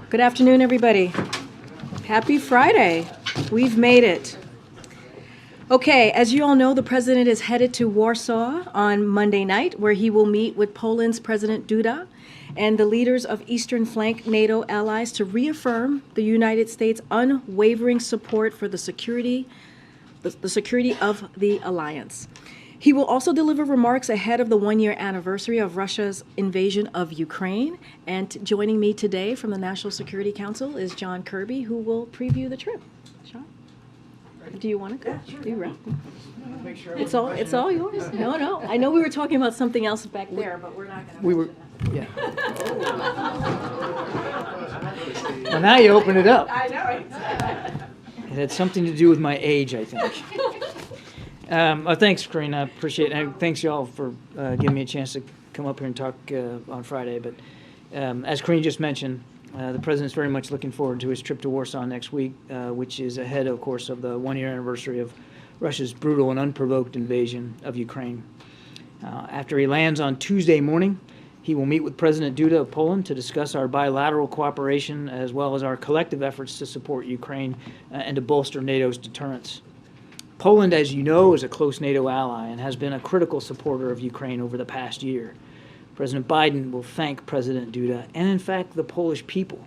Good afternoon, everybody. Happy Friday. We've made it. Okay, as you all know, the president is headed to Warsaw on Monday night, where he will meet with Poland's President Duda and the leaders of Eastern Flank NATO allies to reaffirm the United States' unwavering support for the security of the alliance. He will also deliver remarks ahead of the one-year anniversary of Russia's invasion of Ukraine. And joining me today from the National Security Council is John Kirby, who will preview the trip. John, do you want to go? Yeah, sure. Do you ready? It's all yours. No. I know we were talking about something else back there, but we're not going to. We were, yeah. Well, now you open it up. I know, right? It had something to do with my age, I think. Thanks, Karine. I appreciate it. And thanks, y'all, for giving me a chance to come up here and talk on Friday. But as Karine just mentioned, the president's very much looking forward to his trip to Warsaw next week, which is ahead, of course, of the one-year anniversary of Russia's brutal and unprovoked invasion of Ukraine. After he lands on Tuesday morning, he will meet with President Duda of Poland to discuss our bilateral cooperation as well as our collective efforts to support Ukraine and to bolster NATO's deterrence. Poland, as you know, is a close NATO ally and has been a critical supporter of Ukraine over the past year. President Biden will thank President Duda and, in fact, the Polish people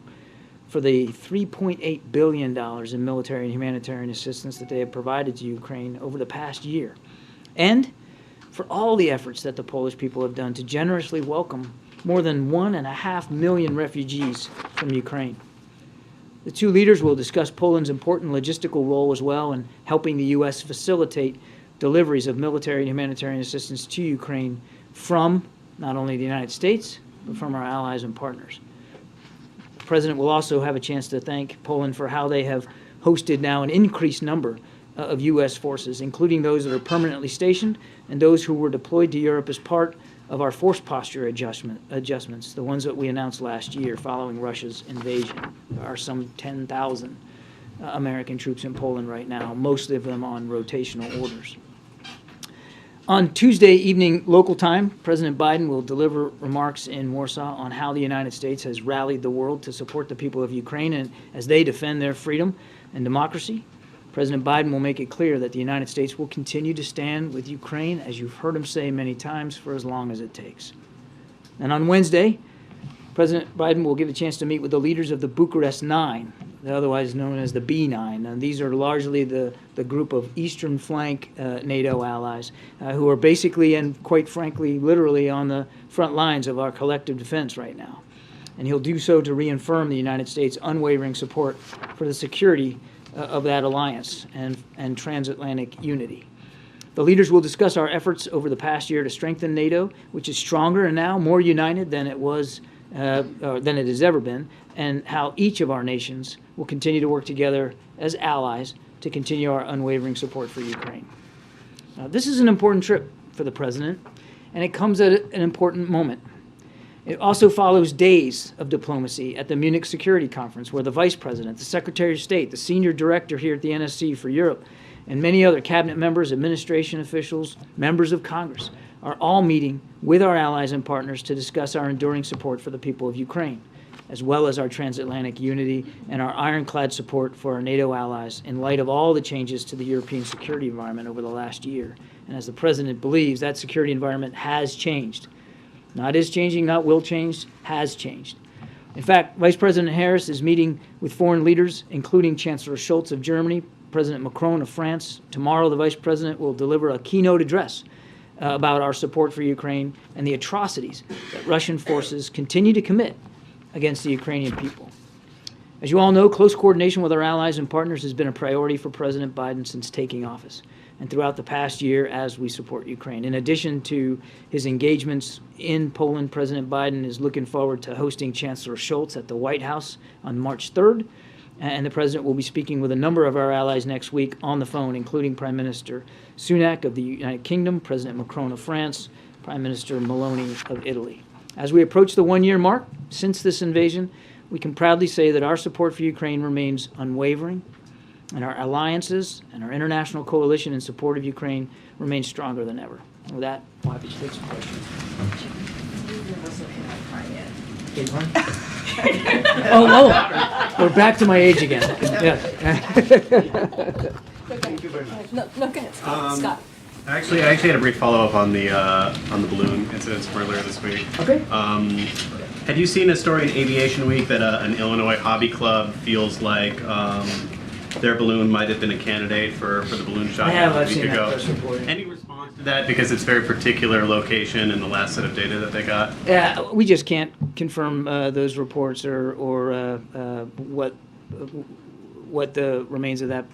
for the $3.8 billion in military and humanitarian assistance that they have provided to Ukraine over the past year, and for all the efforts that the Polish people have done to generously welcome more than 1.5 million refugees from Ukraine. The two leaders will discuss Poland's important logistical role as well in helping the U.S. facilitate deliveries of military and humanitarian assistance to Ukraine from not only the United States, but from our allies and partners. The President will also have a chance to thank Poland for how they have hosted now an increased number of U.S. forces, including those that are permanently stationed and those who were deployed to Europe as part of our force posture adjustments, the ones that we announced last year following Russia's invasion. There are some 10,000 American troops in Poland right now, most of them on rotational orders. On Tuesday evening local time, President Biden will deliver remarks in Warsaw on how the United States has rallied the world to support the people of Ukraine and as they defend their freedom and democracy. President Biden will make it clear that the United States will continue to stand with Ukraine, as you've heard him say many times, for as long as it takes. And on Wednesday, President Biden will give a chance to meet with the leaders of the Bucharest Nine, otherwise known as the B9. And these are largely the group of Eastern Flank NATO allies who are basically and quite frankly, literally on the front lines of our collective defense right now. And he'll do so to reaffirm the United States' unwavering support for the security of that alliance and transatlantic unity. The leaders will discuss our efforts over the past year to strengthen NATO, which is stronger and now more united than it has ever been, and how each of our nations will continue to work together as allies to continue our unwavering support for Ukraine. This is an important trip for the president, and it comes at an important moment. It also follows days of diplomacy at the Munich Security Conference, where the Vice President, the Secretary of State, the Senior Director here at the NSC for Europe, and many other cabinet members, administration officials, members of Congress are all meeting with our allies and partners to discuss our enduring support for the people of Ukraine, as well as our transatlantic unity and our ironclad support for our NATO allies in light of all the changes to the European security environment over the last year. And as the President believes, that security environment has changed. Not is changing, not will change, has changed. In fact, Vice President Harris is meeting with foreign leaders, including Chancellor Scholz of Germany, President Macron of France. Tomorrow, the Vice President will deliver a keynote address about our support for Ukraine and the atrocities that Russian forces continue to commit against the Ukrainian people. As you all know, close coordination with our allies and partners has been a priority for President Biden since taking office and throughout the past year as we support Ukraine. In addition to his engagements in Poland, President Biden is looking forward to hosting Chancellor Scholz at the White House on March 3rd, and the President will be speaking with a number of our allies next week on the phone, including Prime Minister Sunak of the United Kingdom, President Macron of France, Prime Minister Meloni of Italy. As we approach the one-year mark since this invasion, we can proudly say that our support for Ukraine remains unwavering, and our alliances and our international coalition in support of Ukraine remains stronger than ever. And with that, I'm happy to take some questions. Oh, we're back to my age again. Yeah. No, go ahead, Scott. Actually, I had a brief follow-up on the balloon incidents from earlier this week. Okay. Had you seen a story in Aviation Week that an Illinois hobby club feels like their balloon might have been a candidate for the balloon shot I've a week seen that ago? press report. Any response to that, because it's very particular location and the last set of data that they got? Yeah, we just can't confirm those reports or what the remains of that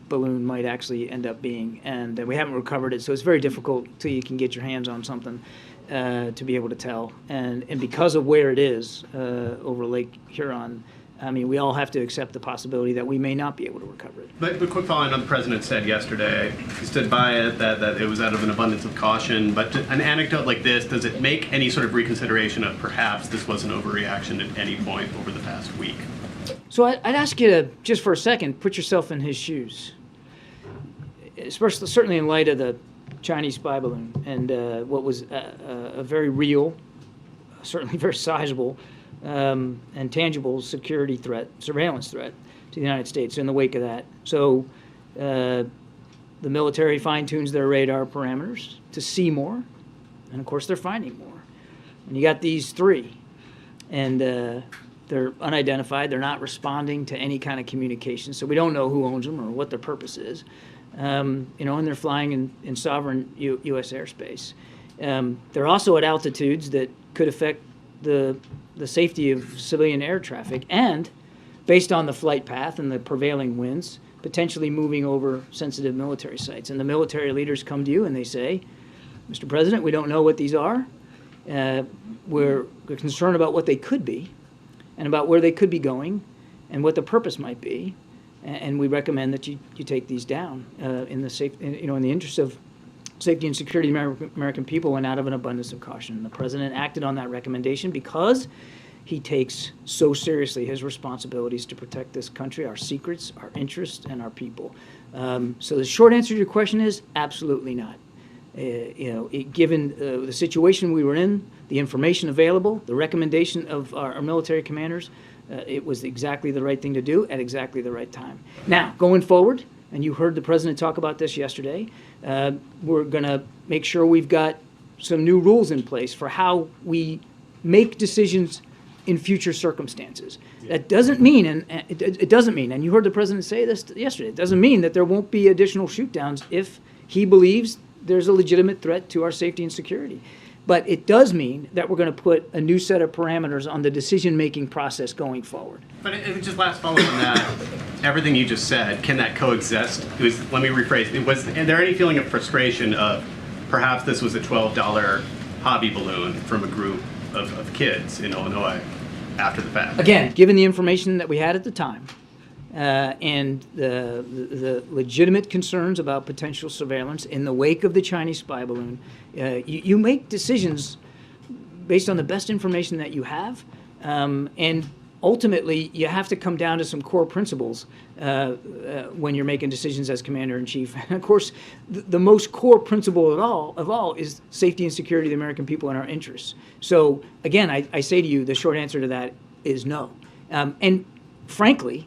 balloon might actually end up being, and we haven't recovered it, so it's very difficult till you can get your hands on something to be able to tell. And because of where it is over Lake Huron, I mean, we all have to accept the possibility that we may not be able to recover it. But quick follow-on, the president said yesterday, he stood by it, that it was out of an abundance of caution. But an anecdote like this, does it make any sort of reconsideration of perhaps this was an overreaction at any point over the past week? So I'd ask you to, just for a second, put yourself in his shoes. Especially, certainly in light of the Chinese spy balloon and what was a very real, certainly very sizable, and tangible security threat, surveillance threat to the United States in the wake of that. So the military fine-tunes their radar parameters to see more, and of course they're finding more. And you got these three, and they're unidentified. They're not responding to any kind of communication, so we don't know who owns them or what their purpose is. And they're flying in sovereign U.S. airspace. They're also at altitudes that could affect the safety of civilian air traffic, and based on the flight path and the prevailing winds, potentially moving over sensitive military sites. And the military leaders come to you and they say, Mr. President, we don't know what these are. We're concerned about what they could be and about where they could be going and what the purpose might be. And we recommend that you take these down in the interest of safety and security of the American people and out of an abundance of caution. And the president acted on that recommendation because he takes so seriously his responsibilities to protect this country, our secrets, our interests, and our people. So the short answer to your question is absolutely not. Given the situation we were in, the information available, the recommendation of our military commanders, it was exactly the right thing to do at exactly the right time. Now, going forward, and you heard the president talk about this yesterday, we're going to make sure we've got some new rules in place for how we make decisions in future circumstances. That doesn't mean, and it doesn't mean, and you heard the president say this yesterday, it doesn't mean that there won't be additional shoot-downs if he believes there's a legitimate threat to our safety and security. But it does mean that we're going to put a new set of parameters on the decision-making process going forward. But just last follow-up on that, everything you just said, can that coexist? Let me rephrase. Was there any feeling of frustration of perhaps this was a $12 hobby balloon from a group of kids in Illinois after the fact? Again, given the information that we had at the time, and the legitimate concerns about potential surveillance in the wake of the Chinese spy balloon, you make decisions based on the best information that you have, and ultimately you have to come down to some core principles when you're making decisions as commander-in-chief. And of course, the most core principle of all is safety and security of the American people and our interests. So again, I say to you, the short answer to that is no. And frankly,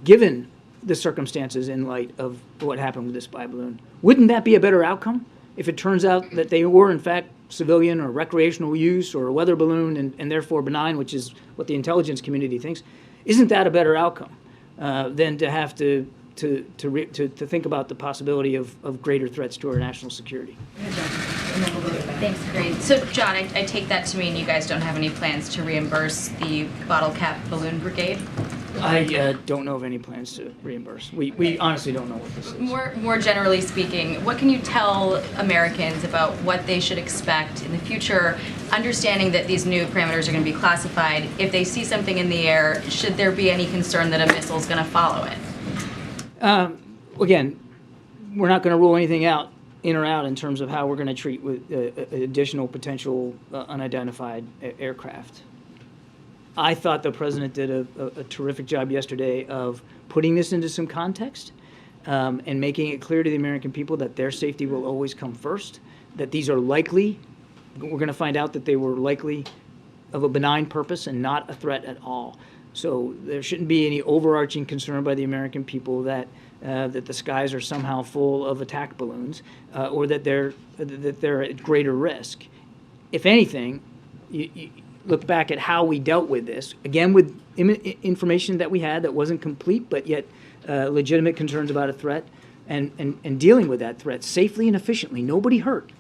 given the circumstances in light of what happened with the spy balloon, wouldn't that be a better outcome if it turns out that they were in fact civilian or recreational use or a weather balloon and therefore benign, which is what the intelligence community thinks? Isn't that a better outcome than to have to think about the possibility of greater threats to our national security? Thanks, Karine. So, John, I take that to mean you guys don't have any plans to reimburse the bottle cap balloon brigade? I don't know of any plans to reimburse. We honestly don't know what this is. More generally speaking, what can you tell Americans about what they should expect in the future, understanding that these new parameters are going to be classified? If they see something in the air, should there be any concern that a missile is going to follow it? Again, we're not going to rule anything out, in or out, in terms of how we're going to treat with additional potential unidentified aircraft. I thought the president did a terrific job yesterday of putting this into some context and making it clear to the American people that their safety will always come first, that these are likely, we're going to find out that they were likely of a benign purpose and not a threat at all. So there shouldn't be any overarching concern by the American people that the skies are somehow full of attack balloons or that they're at greater risk. If anything, you look back at how we dealt with this, again with information that we had that wasn't complete, but yet legitimate concerns about a threat, and dealing with that threat safely and efficiently. Nobody hurt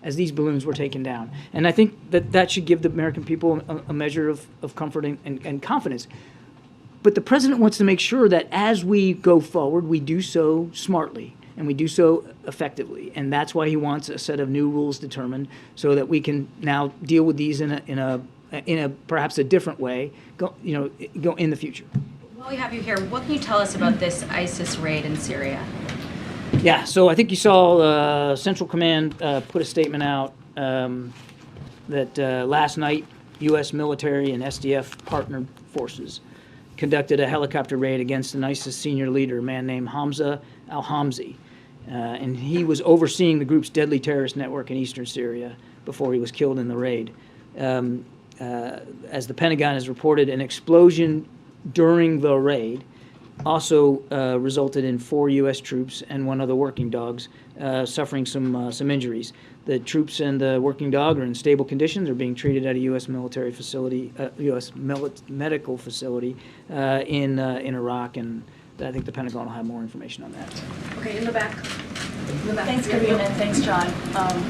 as these balloons were taken down. And I think that should give the American people a measure of comfort and confidence. But the president wants to make sure that as we go forward, we do so smartly and we do so effectively. And that's why he wants a set of new rules determined so that we can now deal with these in a perhaps a different way, go in the future. While we have you here, what can you tell us about this ISIS raid in Syria? Yeah, so I think you saw Central Command put a statement out that last night U.S. military and SDF partnered forces conducted a helicopter raid against an ISIS senior leader, a man named Hamza al-Hamzi. And he was overseeing the group's deadly terrorist network in eastern Syria before he was killed in the raid. As the Pentagon has reported, an explosion during the raid also resulted in 4 U.S. troops and 1 other working dogs suffering some injuries. The troops and the working dog are in stable conditions, are being treated at a U.S. military facility, medical facility in Iraq, and I think the Pentagon will have more information on that. Okay, in the back. Thanks, Karine, and thanks, John.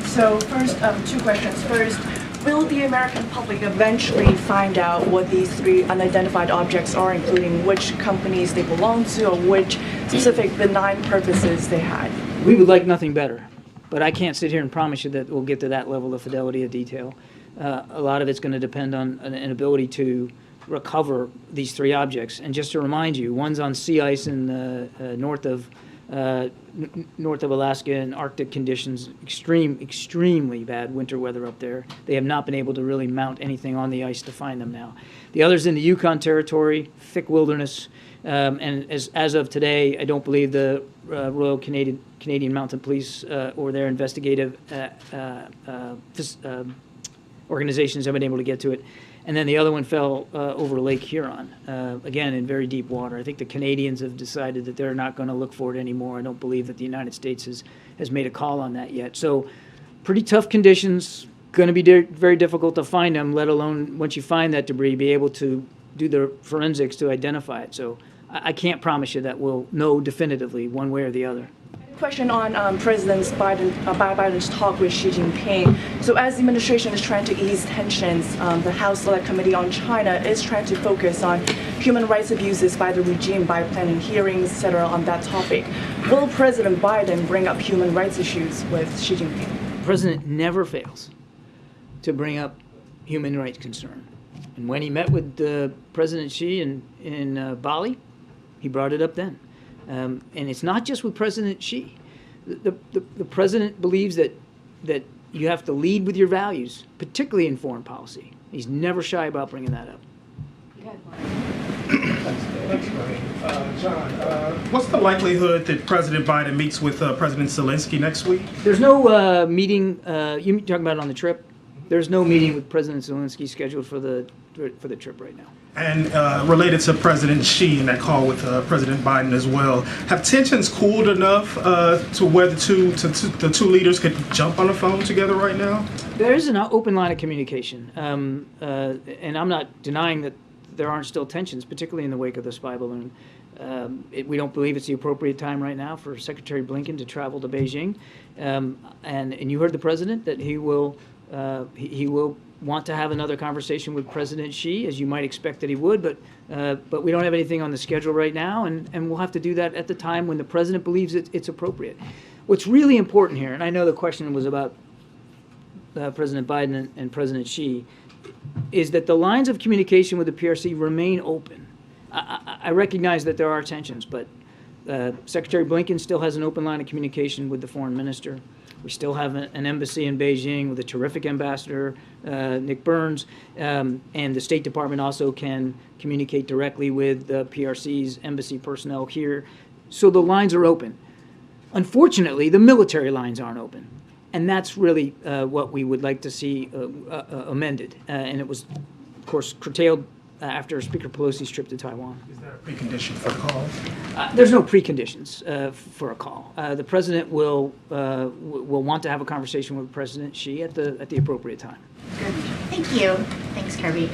So first, 2 questions. First, will the American public eventually find out what these 3 unidentified objects are, including which companies they belong to or which specific benign purposes they had? We would like nothing better, but I can't sit here and promise you that we'll get to that level of fidelity of detail. A lot of it's going to depend on an ability to recover these 3 objects. And just to remind you, one's on sea ice in the north of Alaska in Arctic conditions, extremely bad winter weather up there. They have not been able to really mount anything on the ice to find them now. The other's in the Yukon Territory, thick wilderness, and as of today, I don't believe the Royal Canadian Mounted Police or their investigative organizations have been able to get to it. And then the other one fell over Lake Huron, again, in very deep water. I think the Canadians have decided that they're not going to look for it anymore. I don't believe that the United States has made a call on that yet. So pretty tough conditions, going to be very difficult to find them, let alone once you find that debris, be able to do the forensics to identify it. So I can't promise you that we'll know definitively one way or the other. Question on President Biden's talk with Xi Jinping. So as the administration is trying to ease tensions, the House Select Committee on China is trying to focus on human rights abuses by the regime by planning hearings, etc. on that topic. Will President Biden bring up human rights issues with Xi Jinping? The president never fails to bring up human rights concern. And when he met with President Xi in Bali, he brought it up then. And it's not just with President Xi. The president believes that you have to lead with your values, particularly in foreign policy. He's never shy about bringing that up. Thanks, Karine. John, what's the likelihood that President Biden meets with President Zelensky next week? There's no meeting. You talking about on the trip? There's no meeting with President Zelensky scheduled for the trip right now. And related to President Xi and that call with President Biden as well, have tensions cooled enough to where the two leaders could jump on the phone together right now? There is an open line of communication, and I'm not denying that there aren't still tensions, particularly in the wake of the spy balloon. We don't believe it's the appropriate time right now for Secretary Blinken to travel to Beijing, and you heard the president that he will want to have another conversation with President Xi, as you might expect that he would, but we don't have anything on the schedule right now, and we'll have to do that at the time when the president believes it's appropriate. What's really important here, and I know the question was about President Biden and President Xi, is that the lines of communication with the PRC remain open. I recognize that there are tensions, but Secretary Blinken still has an open line of communication with the foreign minister. We still have an embassy in Beijing with a terrific ambassador, Nick Burns, and the State Department also can communicate directly with the PRC's embassy personnel here. So the lines are open. Unfortunately, the military lines aren't open. And that's really what we would like to see amended. And it was, of course, curtailed after Speaker Pelosi's trip to Taiwan. Is that a precondition for the call? There's no preconditions for a call. The president will want to have a conversation with President Xi at the appropriate time. Good. Thank you. Thanks, Kirby.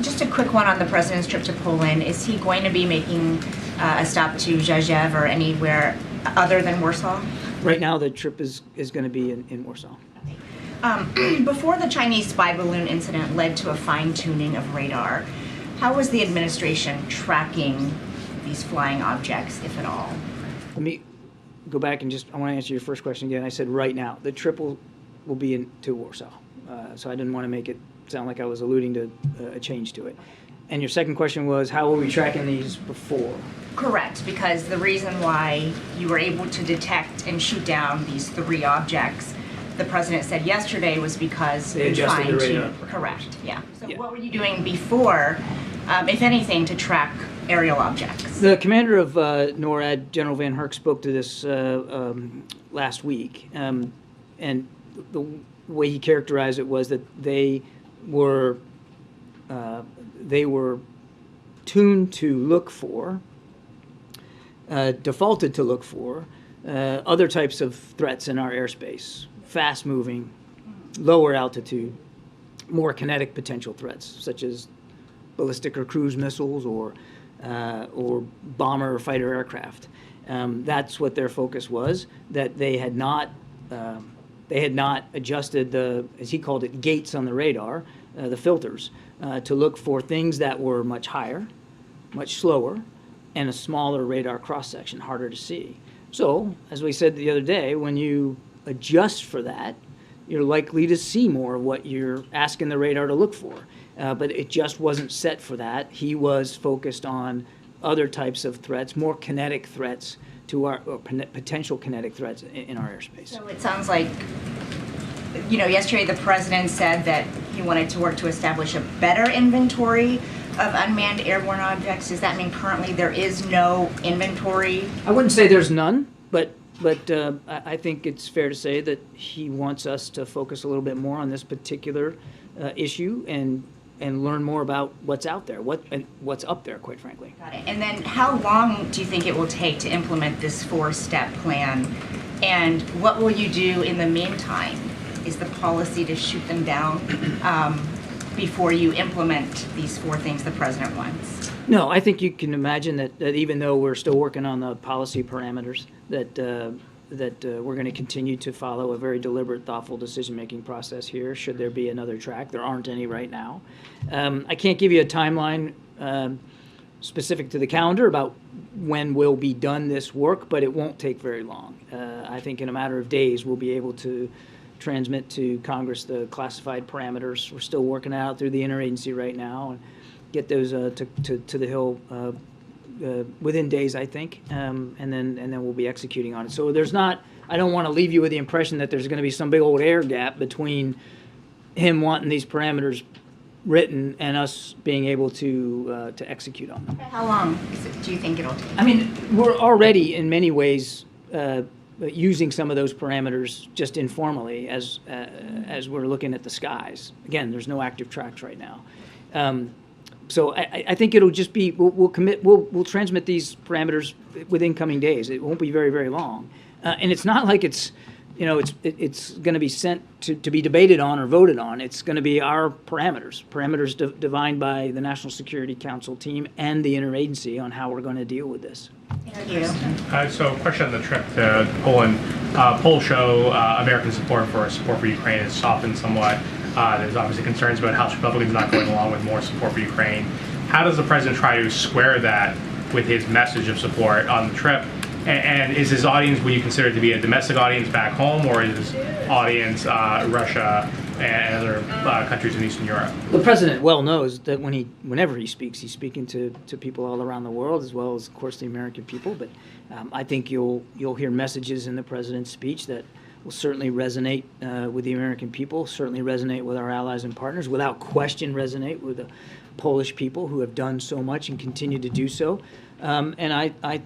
Just a quick one on the president's trip to Poland. Is he going to be making a stop to Rzeszów or anywhere other than Warsaw? Right now, the trip is going to be in Warsaw. Before the Chinese spy balloon incident led to a fine-tuning of radar, how was the administration tracking these flying objects, if at all? Let me go back and I want to answer your first question again. I said right now. The trip will be to Warsaw. So I didn't want to make it sound like I was alluding to a change to it. And your second question was, how were we tracking these before? Correct, because the reason why you were able to detect and shoot down these 3 objects, the president said yesterday, was because they adjusted the radar. Correct, yeah. So Yeah. what were you doing before, if anything, to track aerial objects? The commander of NORAD, General Van Herk, spoke to this last week, and the way he characterized it was that they were tuned to look for, defaulted to look for, other types of threats in our airspace, fast-moving, lower altitude, more kinetic potential threats, such as ballistic or cruise missiles or bomber or fighter aircraft. That's what their focus was, that they had not adjusted the, as he called it, gates on the radar, the filters, to look for things that were much higher, much slower, and a smaller radar cross-section, harder to see. So, as we said the other day, when you adjust for that, you're likely to see more of what you're asking the radar to look for. But it just wasn't set for that. He was focused on other types of threats, more kinetic threats to our, or potential kinetic threats in our airspace. So it sounds like, yesterday the president said that he wanted to work to establish a better inventory of unmanned airborne objects. Does that mean currently there is no inventory? I wouldn't say there's none, but I think it's fair to say that he wants us to focus a little bit more on this particular issue and learn more about what's out there, what's up there, quite frankly. Got it. And then how long do you think it will take to implement this 4-step plan? And what will you do in the meantime? Is the policy to shoot them down before you implement these 4 things the president wants? No, I think you can imagine that even though we're still working on the policy parameters, that we're going to continue to follow a very deliberate, thoughtful decision-making process here, should there be another track. There aren't any right now. I can't give you a timeline specific to the calendar about when we'll be done this work, but it won't take very long. I think in a matter of days we'll be able to transmit to Congress the classified parameters. We're still working out through the interagency right now and get those to the Hill within days, I think, and then we'll be executing on it. So there's not. I don't want to leave you with the impression that there's going to be some big old air gap between him wanting these parameters written and us being able to execute on them. How long do you think it'll take? I mean, we're already in many ways using some of those parameters just informally as we're looking at the skies. Again, there's no active tracks right now. So I think it'll just be, we'll transmit these parameters within coming days. It won't be very, very long. And it's not like it's going to be sent to be debated on or voted on. It's going to be our parameters defined by the National Security Council team and the interagency on how we're going to deal with this. Thank you. So, question on the trip to Poland. Polls show American support for Ukraine has softened somewhat. There's obviously concerns about House Republicans not going along with more support for Ukraine. How does the president try to square that with his message of support on the trip? And is his audience, would you consider it to be a domestic audience back home, or is his audience Russia and other countries in Eastern Europe? The president well knows that whenever he speaks, he's speaking to people all around the world, as well as, of course, the American people. But I think you'll hear messages in the president's speech that will certainly resonate with the American people, certainly resonate with our allies and partners, without question resonate with the Polish people who have done so much and continue to do so. And I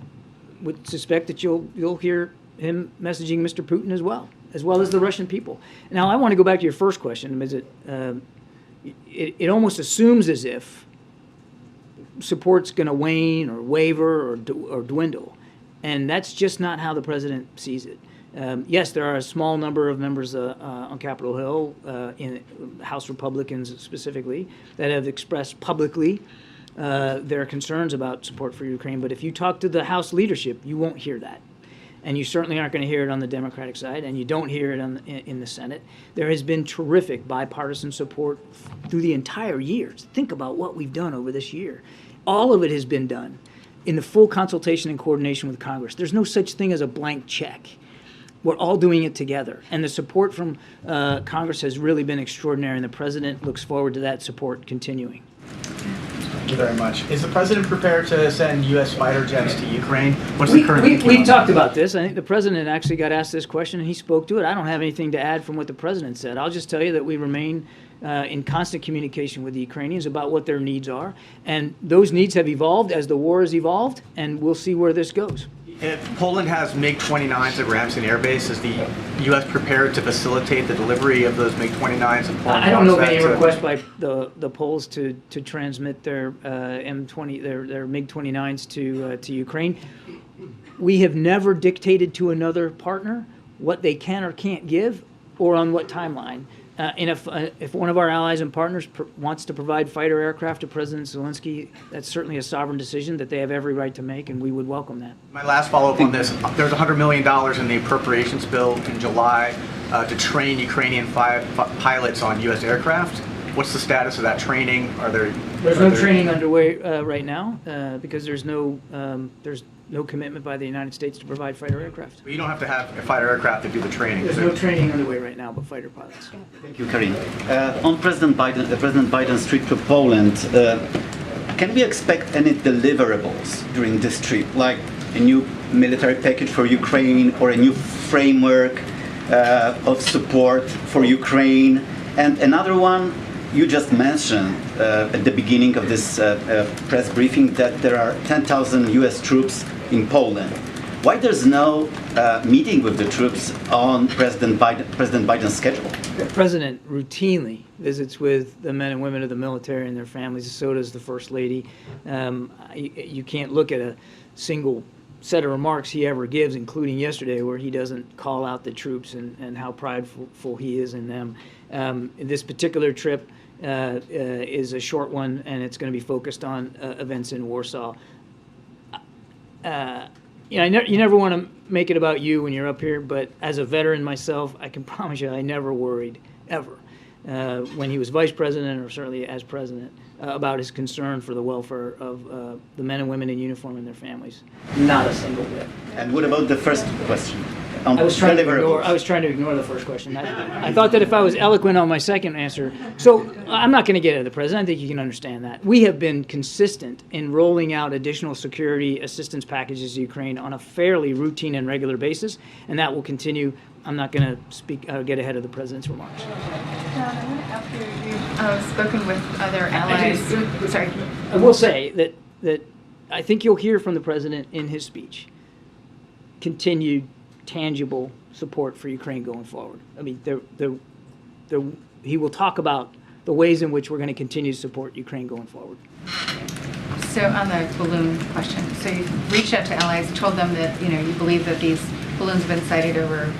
would suspect that you'll hear him messaging Mr. Putin as well. as well as the Russian people. Now, I want to go back to your first question. Is it almost assumes as if support's going to wane or waver or dwindle, and that's just not how the president sees it. Yes, there are a small number of members on Capitol Hill, in House Republicans specifically, that have expressed publicly their concerns about support for Ukraine. But if you talk to the House leadership, you won't hear that. And you certainly aren't going to hear it on the Democratic side, and you don't hear it in the Senate. There has been terrific bipartisan support through the entire year. Think about what we've done over this year. All of it has been done in the full consultation and coordination with Congress. There's no such thing as a blank check. We're all doing it together. And the support from Congress has really been extraordinary, and the president looks forward to that support continuing. Thank you very much. Is the president prepared to send U.S. fighter jets to Ukraine? What's the current thinking We on talked that? about this. I think the president actually got asked this question, and he spoke to it. I don't have anything to add from what the president said. I'll just tell you that we remain in constant communication with the Ukrainians about what their needs are. And those needs have evolved as the war has evolved, and we'll see where this goes. If Poland has MiG-29s at Ramstein Air Base, is the U.S. prepared to facilitate the delivery of those MiG-29s? And Poland I don't know of wants any that to- request by the Poles to transmit their M20 their MiG-29s to Ukraine. We have never dictated to another partner what they can or can't give, or on what timeline. And if one of our allies and partners wants to provide fighter aircraft to President Zelensky, that's certainly a sovereign decision that they have every right to make, and we would welcome that. My last follow-up on this, there's $100 million in the appropriations bill in July to train Ukrainian pilots on U.S. aircraft. What's the status of that training? There's no training underway right now because there's no commitment by the United States to provide fighter aircraft. You don't have to have a fighter aircraft to do the training. There's no training underway right now, but fighter pilots. Thank you, Karine. On President Biden's trip to Poland, can we expect any deliverables during this trip, like a new military package for Ukraine or a new framework of support for Ukraine? And another one, you just mentioned at the beginning of this press briefing that there are 10,000 U.S. troops in Poland. Why there's no meeting with the troops on President Biden's schedule? The president routinely visits with the men and women of the military and their families. So does the First Lady. You can't look at a single set of remarks he ever gives, including yesterday, where he doesn't call out the troops and how prideful he is in them. This particular trip is a short one, and it's going to be focused on events in Warsaw. You never want to make it about you when you're up here, but as a veteran myself, I can promise you I never worried, ever, when he was vice president or certainly as president, about his concern for the welfare of the men and women in uniform and their families. Not a single bit. And what about the first question? I was trying to ignore the first question. I thought that if I was eloquent on my second answer, so I'm not going to get at the president. I think you can understand that. We have been consistent in rolling out additional security assistance packages to Ukraine on a fairly routine and regular basis, and that will continue. I'm not going to get ahead of the president's remarks. John, I want to ask you, you've spoken with other allies. Sorry. I will say that I think you'll hear from the president in his speech continued tangible support for Ukraine going forward. I mean, he will talk about the ways in which we're going to continue to support Ukraine going forward. So on the balloon question, so you've reached out to allies, told them that you believe that these balloons have been sighted over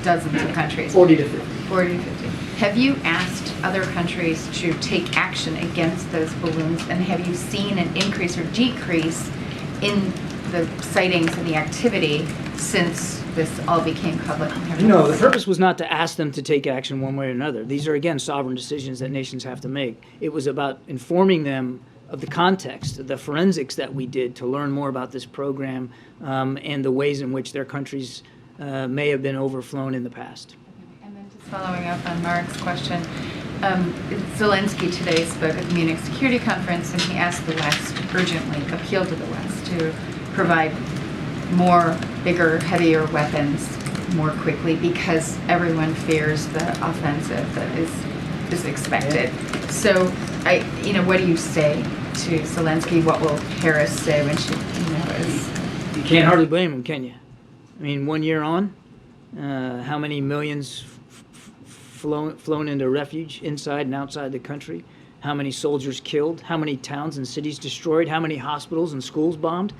dozens of countries. 40 to 50. 40 to 50. Have you asked other countries to take action against those balloons, and have you seen an increase or decrease in the sightings and the activity since this all became public? No, the purpose was not to ask them to take action one way or another. These are, again, sovereign decisions that nations have to make. It was about informing them of the context, the forensics that we did to learn more about this program and the ways in which their countries may have been overflown in the past. And then just following up on Mark's question, Zelensky today spoke at the Munich Security Conference, and he asked the West, urgently appealed to the West to provide more, bigger, heavier weapons more quickly because everyone fears the offensive that is expected. So, what do you say to Zelensky? What will Harris say when she, is? You can't hardly blame him, can you? I mean, 1 year on, how many millions flown into refuge inside and outside the country, how many soldiers killed, how many towns and cities destroyed, how many hospitals and schools bombed.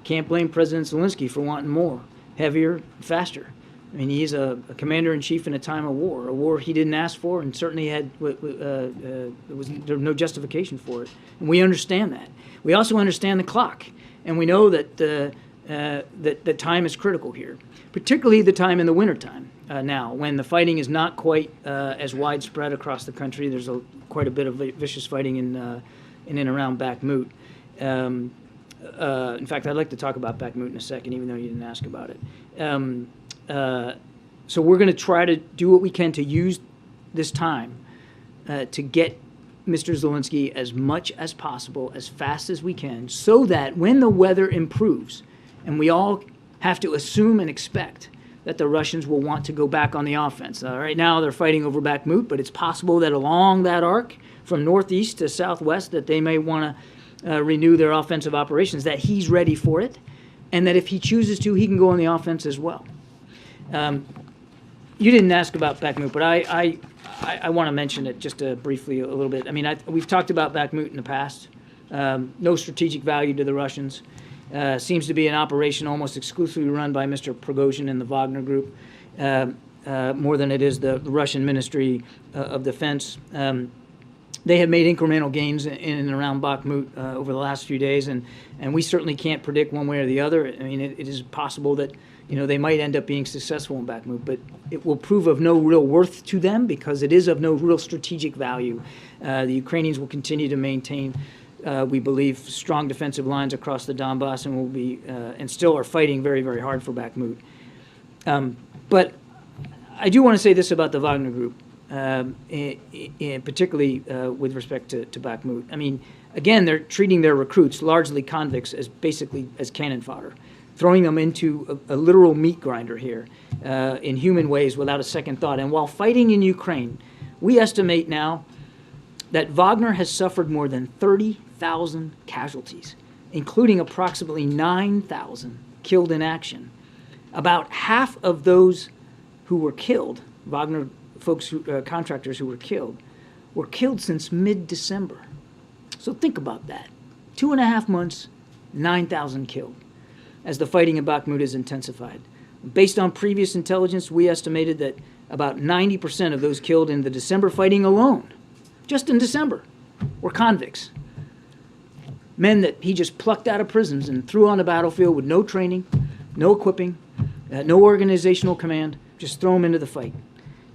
Can't blame President Zelensky for wanting more, heavier, faster. I mean, he's a commander-in-chief in a time of war, a war he didn't ask for, and certainly there was no justification for it. And we understand that. We also understand the clock, and we know that that time is critical here, particularly the time in the wintertime now, when the fighting is not quite as widespread across the country. There's quite a bit of vicious fighting in and around Bakhmut. In fact, I'd like to talk about Bakhmut in a second, even though you didn't ask about it. So we're going to try to do what we can to use this time to get Mr. Zelensky as much as possible, as fast as we can, so that when the weather improves, and we all have to assume and expect that the Russians will want to go back on the offense. Right now they're fighting over Bakhmut, but it's possible that along that arc from northeast to southwest that they may want to renew their offensive operations, that he's ready for it, and that if he chooses to, he can go on the offense as well. You didn't ask about Bakhmut, but I want to mention it just briefly a little bit. I mean, we've talked about Bakhmut in the past. No strategic value to the Russians. Seems to be an operation almost exclusively run by Mr. Prigozhin and the Wagner Group, more than it is the Russian Ministry of Defense. They have made incremental gains in and around Bakhmut over the last few days, and we certainly can't predict one way or the other. I mean, it is possible that they might end up being successful in Bakhmut, but it will prove of no real worth to them because it is of no real strategic value. The Ukrainians will continue to maintain, we believe, strong defensive lines across the Donbass, and will be and still are fighting very, very hard for Bakhmut. But I do want to say this about the Wagner Group. Particularly with respect to Bakhmut. I mean, again, they're treating their recruits, largely convicts, as basically as cannon fodder, throwing them into a literal meat grinder here in human ways without a second thought. And while fighting in Ukraine, we estimate now that Wagner has suffered more than 30,000 casualties, including approximately 9,000 killed in action. About half of those who were killed, Wagner folks, contractors who were killed since mid-December. So think about that. 2.5 months, 9,000 killed, as the fighting in Bakhmut has intensified. Based on previous intelligence, we estimated that about 90% of those killed in the December fighting alone, just in December, were convicts. Men that he just plucked out of prisons and threw on the battlefield with no training, no equipping, no organizational command, just throw them into the fight.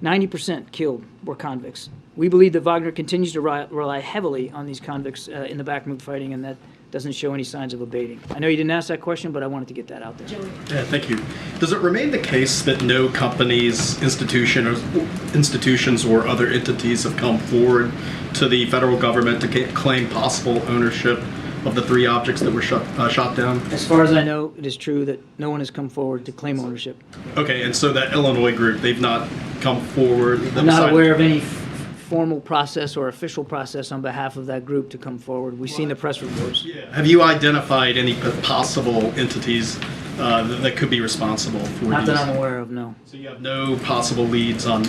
90% killed were convicts. We believe that Wagner continues to rely heavily on these convicts in the Bakhmut fighting, and that doesn't show any signs of abating. I know you didn't ask that question, but I wanted to get that out there. Yeah, thank you. Does it remain the case that no companies, institutions, or other entities have come forward to the federal government to claim possible ownership of the 3 objects that were shot down? As far as I know, it is true that no one has come forward to claim ownership. Okay, and so that Illinois group, they've not come forward? I'm not aware of any formal process or official process on behalf of that group to come forward. We've seen the press reports. Yeah. Have you identified any possible entities that could be responsill for Not these? that I'm aware of, no. So you have no possible leads on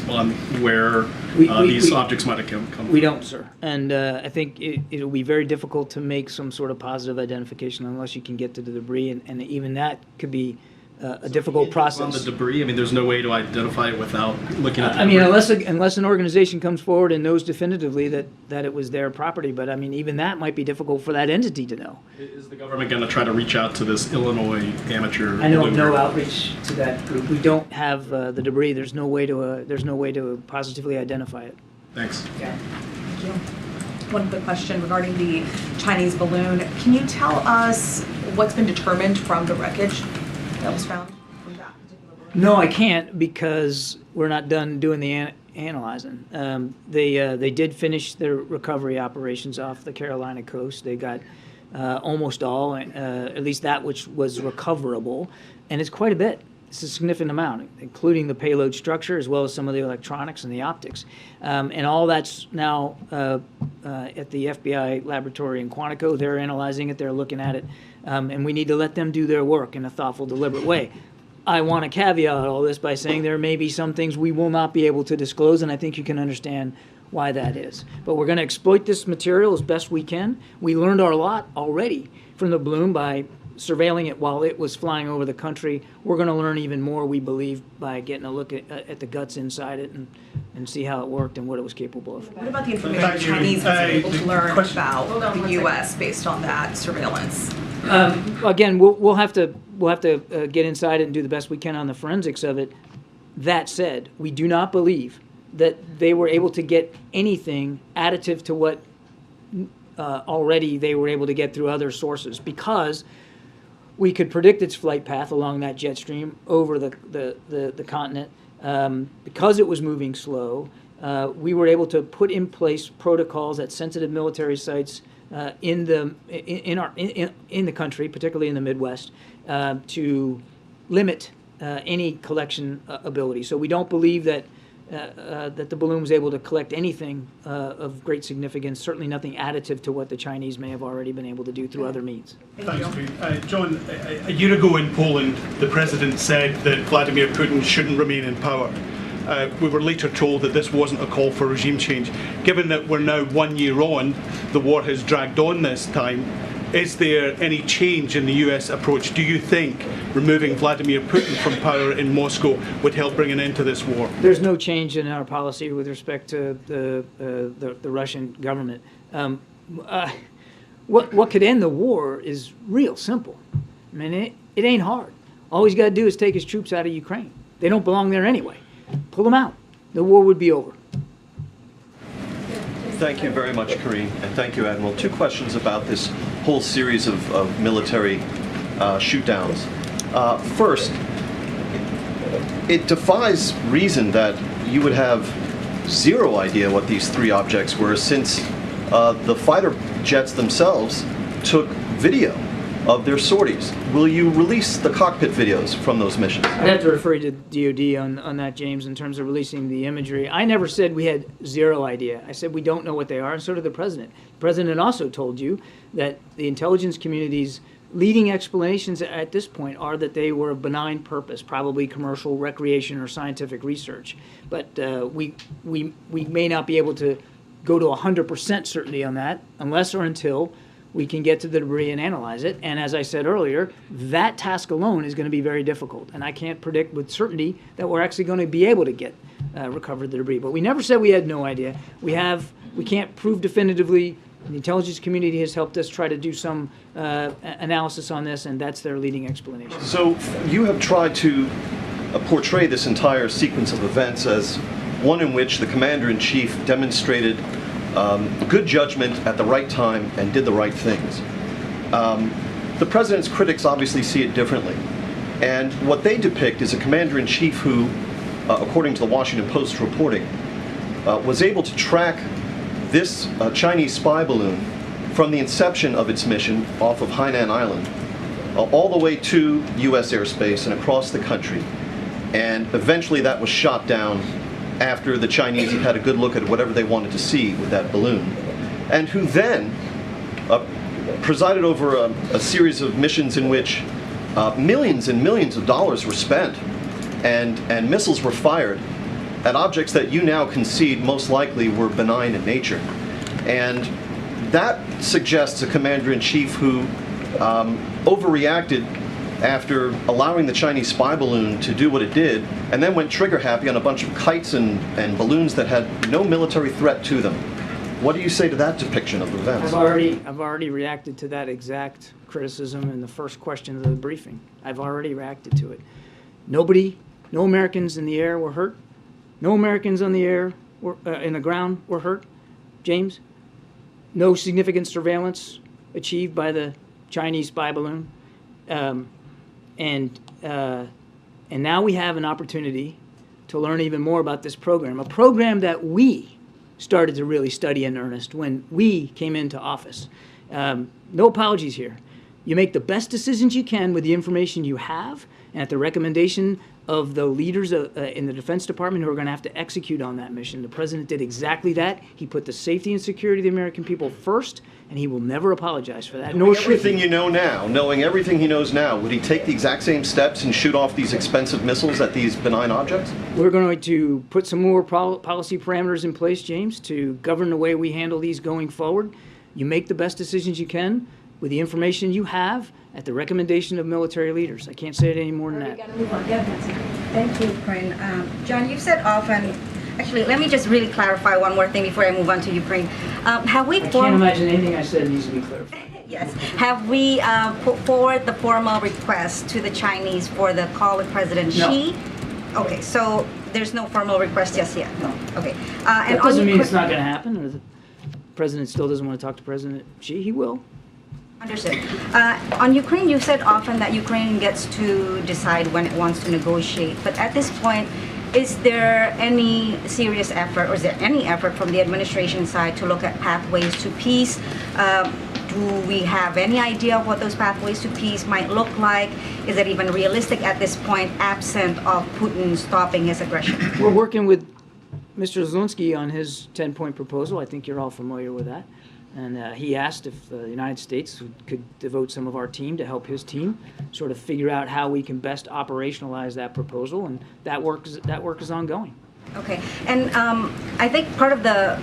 where these objects might have come We don't, sir. And I think it'll be very difficult to make some sort of positive identification unless you can get to the debris, and even that could be a difficult process. On the debris, I mean, there's no way to identify it without looking at the I mean, debris. unless an organization comes forward and knows definitively that it was their property, but I mean, even that might be difficult for that entity to know. Is the government going to try to reach out to this Illinois amateur? I know balloon no group? outreach to that group. We don't have the debris. There's no way to positively identify it. Thanks. Yeah. Thank you. One quick question regarding the Chinese balloon. Can you tell us what's been determined from the wreckage that was found from that particular balloon? No, I can't because we're not done doing the analyzing. They did finish their recovery operations off the Carolina coast. They got almost all, at least that which was recoverable, and it's quite a bit. It's a significant amount, including the payload structure as well as some of the electronics and the optics. And all that's now at the FBI laboratory in Quantico. They're analyzing it. They're looking at it. And we need to let them do their work in a thoughtful, deliberate way. I want to caveat all this by saying there may be some things we will not be able to disclose, and I think you can understand why that is. But we're going to exploit this material as best we can. We learned our lot already from the balloon by surveilling it while it was flying over the country. We're going to learn even more, we believe, by getting a look at the guts inside it and see how it worked and what it was capable of. What about the information the Chinese was able to learn about the U.S. based on that surveillance? Again, we'll have to get inside it and do the best we can on the forensics of it. That said, we do not believe that they were able to get anything additive to what already they were able to get through other sources, because we could predict its flight path along that jet stream over the continent. Because it was moving slow, we were able to put in place protocols at sensitive military sites in the country, particularly in the Midwest, to limit any collection ability. So we don't believe that the balloon was able to collect anything of great significance, certainly nothing additive to what the Chinese may have already been able to do through other means. Thanks, Pete. John, a year ago in Poland, the president said that Vladimir Putin shouldn't remain in power. We were later told that this wasn't a call for regime change. Given that we're now 1 year on, the war has dragged on this time, is there any change in the US approach? Do you think removing Vladimir Putin from power in Moscow would help bring an end to this war? There's no change in our policy with respect to the Russian government. What could end the war is real simple. I mean, it ain't hard. All he's got to do is take his troops out of Ukraine. They don't belong there anyway. Pull them out. The war would be over. Thank you very much, Karine, and thank you, Admiral. Two questions about this whole series of military shoot-downs. First, it defies reason that you would have zero idea what these three objects were, since the fighter jets themselves took video of their sorties. Will you release the cockpit videos from those missions? I'd have to refer you to DOD on that, James, in terms of releasing the imagery. I never said we had zero idea. I said we don't know what they are, and so did the president. The president also told you that the intelligence community's leading explanations at this point are that they were of benign purpose, probably commercial, recreation, or scientific research. But we may not be able to go to 100% certainty on that unless or until we can get to the debris and analyze it. And as I said earlier, that task alone is going to be very difficult. And I can't predict with certainty that we're actually going to be able to get recover the debris. But we never said we had no idea. We can't prove definitively. The intelligence community has helped us try to do some analysis on this, and that's their leading explanation. So you have tried to portray this entire sequence of events as one in which the commander-in-chief demonstrated good judgment at the right time and did the right things. The president's critics obviously see it differently. And what they depict is a commander-in-chief who, according to the Washington Post reporting, was able to track this Chinese spy balloon from the inception of its mission off of Hainan Island all the way to U.S. airspace and across the country. And eventually that was shot down after the Chinese had had a good look at whatever they wanted to see with that balloon, and who then presided over a series of missions in which millions and millions of dollars were spent and missiles were fired at objects that you now concede most likely were benign in nature. And that suggests a commander-in-chief who overreacted after allowing the Chinese spy balloon to do what it did, and then went trigger happy on a bunch of kites and balloons that had no military threat to them. What do you say to that depiction of events? I've already reacted to that exact criticism in the first question of the briefing. I've already reacted to it. No Americans in the air were hurt. No Americans on the air in the ground were hurt. James, no significant surveillance achieved by the Chinese spy balloon. And now we have an opportunity to learn even more about this program, a program that we started to really study in earnest when we came into office. No apologies here. You make the best decisions you can with the information you have and at the recommendation of the leaders in the Defense Department who are going to have to execute on that mission. The president did exactly that. He put the safety and security of the American people first, and he will never apologize for that. Nor should Everything he. you know now, knowing everything he knows now, would he take the exact same steps and shoot off these expensive missiles at these benign objects? We're going to put some more policy parameters in place, James, to govern the way we handle these going forward. You make the best decisions you can with the information you have at the recommendation of military leaders. I can't say it any more than that. Thank you, Karine. John, you've said often, actually, let me just really clarify one more thing before I move on to Ukraine. Have we I can't imagine anything I said needs to be clarified. Yes. Have we put forward the formal request to the Chinese for the call with President Xi? Okay, so there's no formal request just yet? No. Okay. That doesn't mean it's not going to happen, or the president still doesn't want to talk to President Xi. He will. Understood. On Ukraine, you said often that Ukraine gets to decide when it wants to negotiate. But at this point, is there any serious effort, or is there any effort from the administration side to look at pathways to peace? Do we have any idea of what those pathways to peace might look like? Is it even realistic at this point, absent of Putin stopping his aggression? We're working with Mr. Zelensky on his 10-point proposal. I think you're all familiar with that. And he asked if the United States could devote some of our team to help his team sort of figure out how we can best operationalize that proposal, and that work is ongoing. Okay, and I think part of the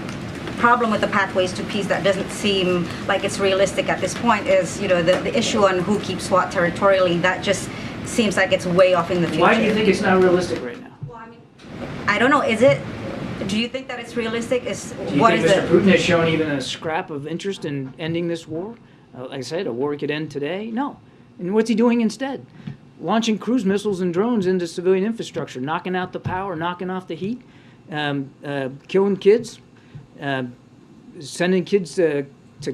problem with the pathways to peace that doesn't seem like it's realistic at this point is, the issue on who keeps what territorially. That just seems like it's way off in the future. Why do you think it's not realistic right now? Well, I don't know. Is it? Do you think that it's realistic? Do you think Mr. Putin has shown even a scrap of interest in ending this war? Like I said, a war could end today? No. And what's he doing instead? Launching cruise missiles and drones into civilian infrastructure, knocking out the power, knocking off the heat, killing kids, sending kids to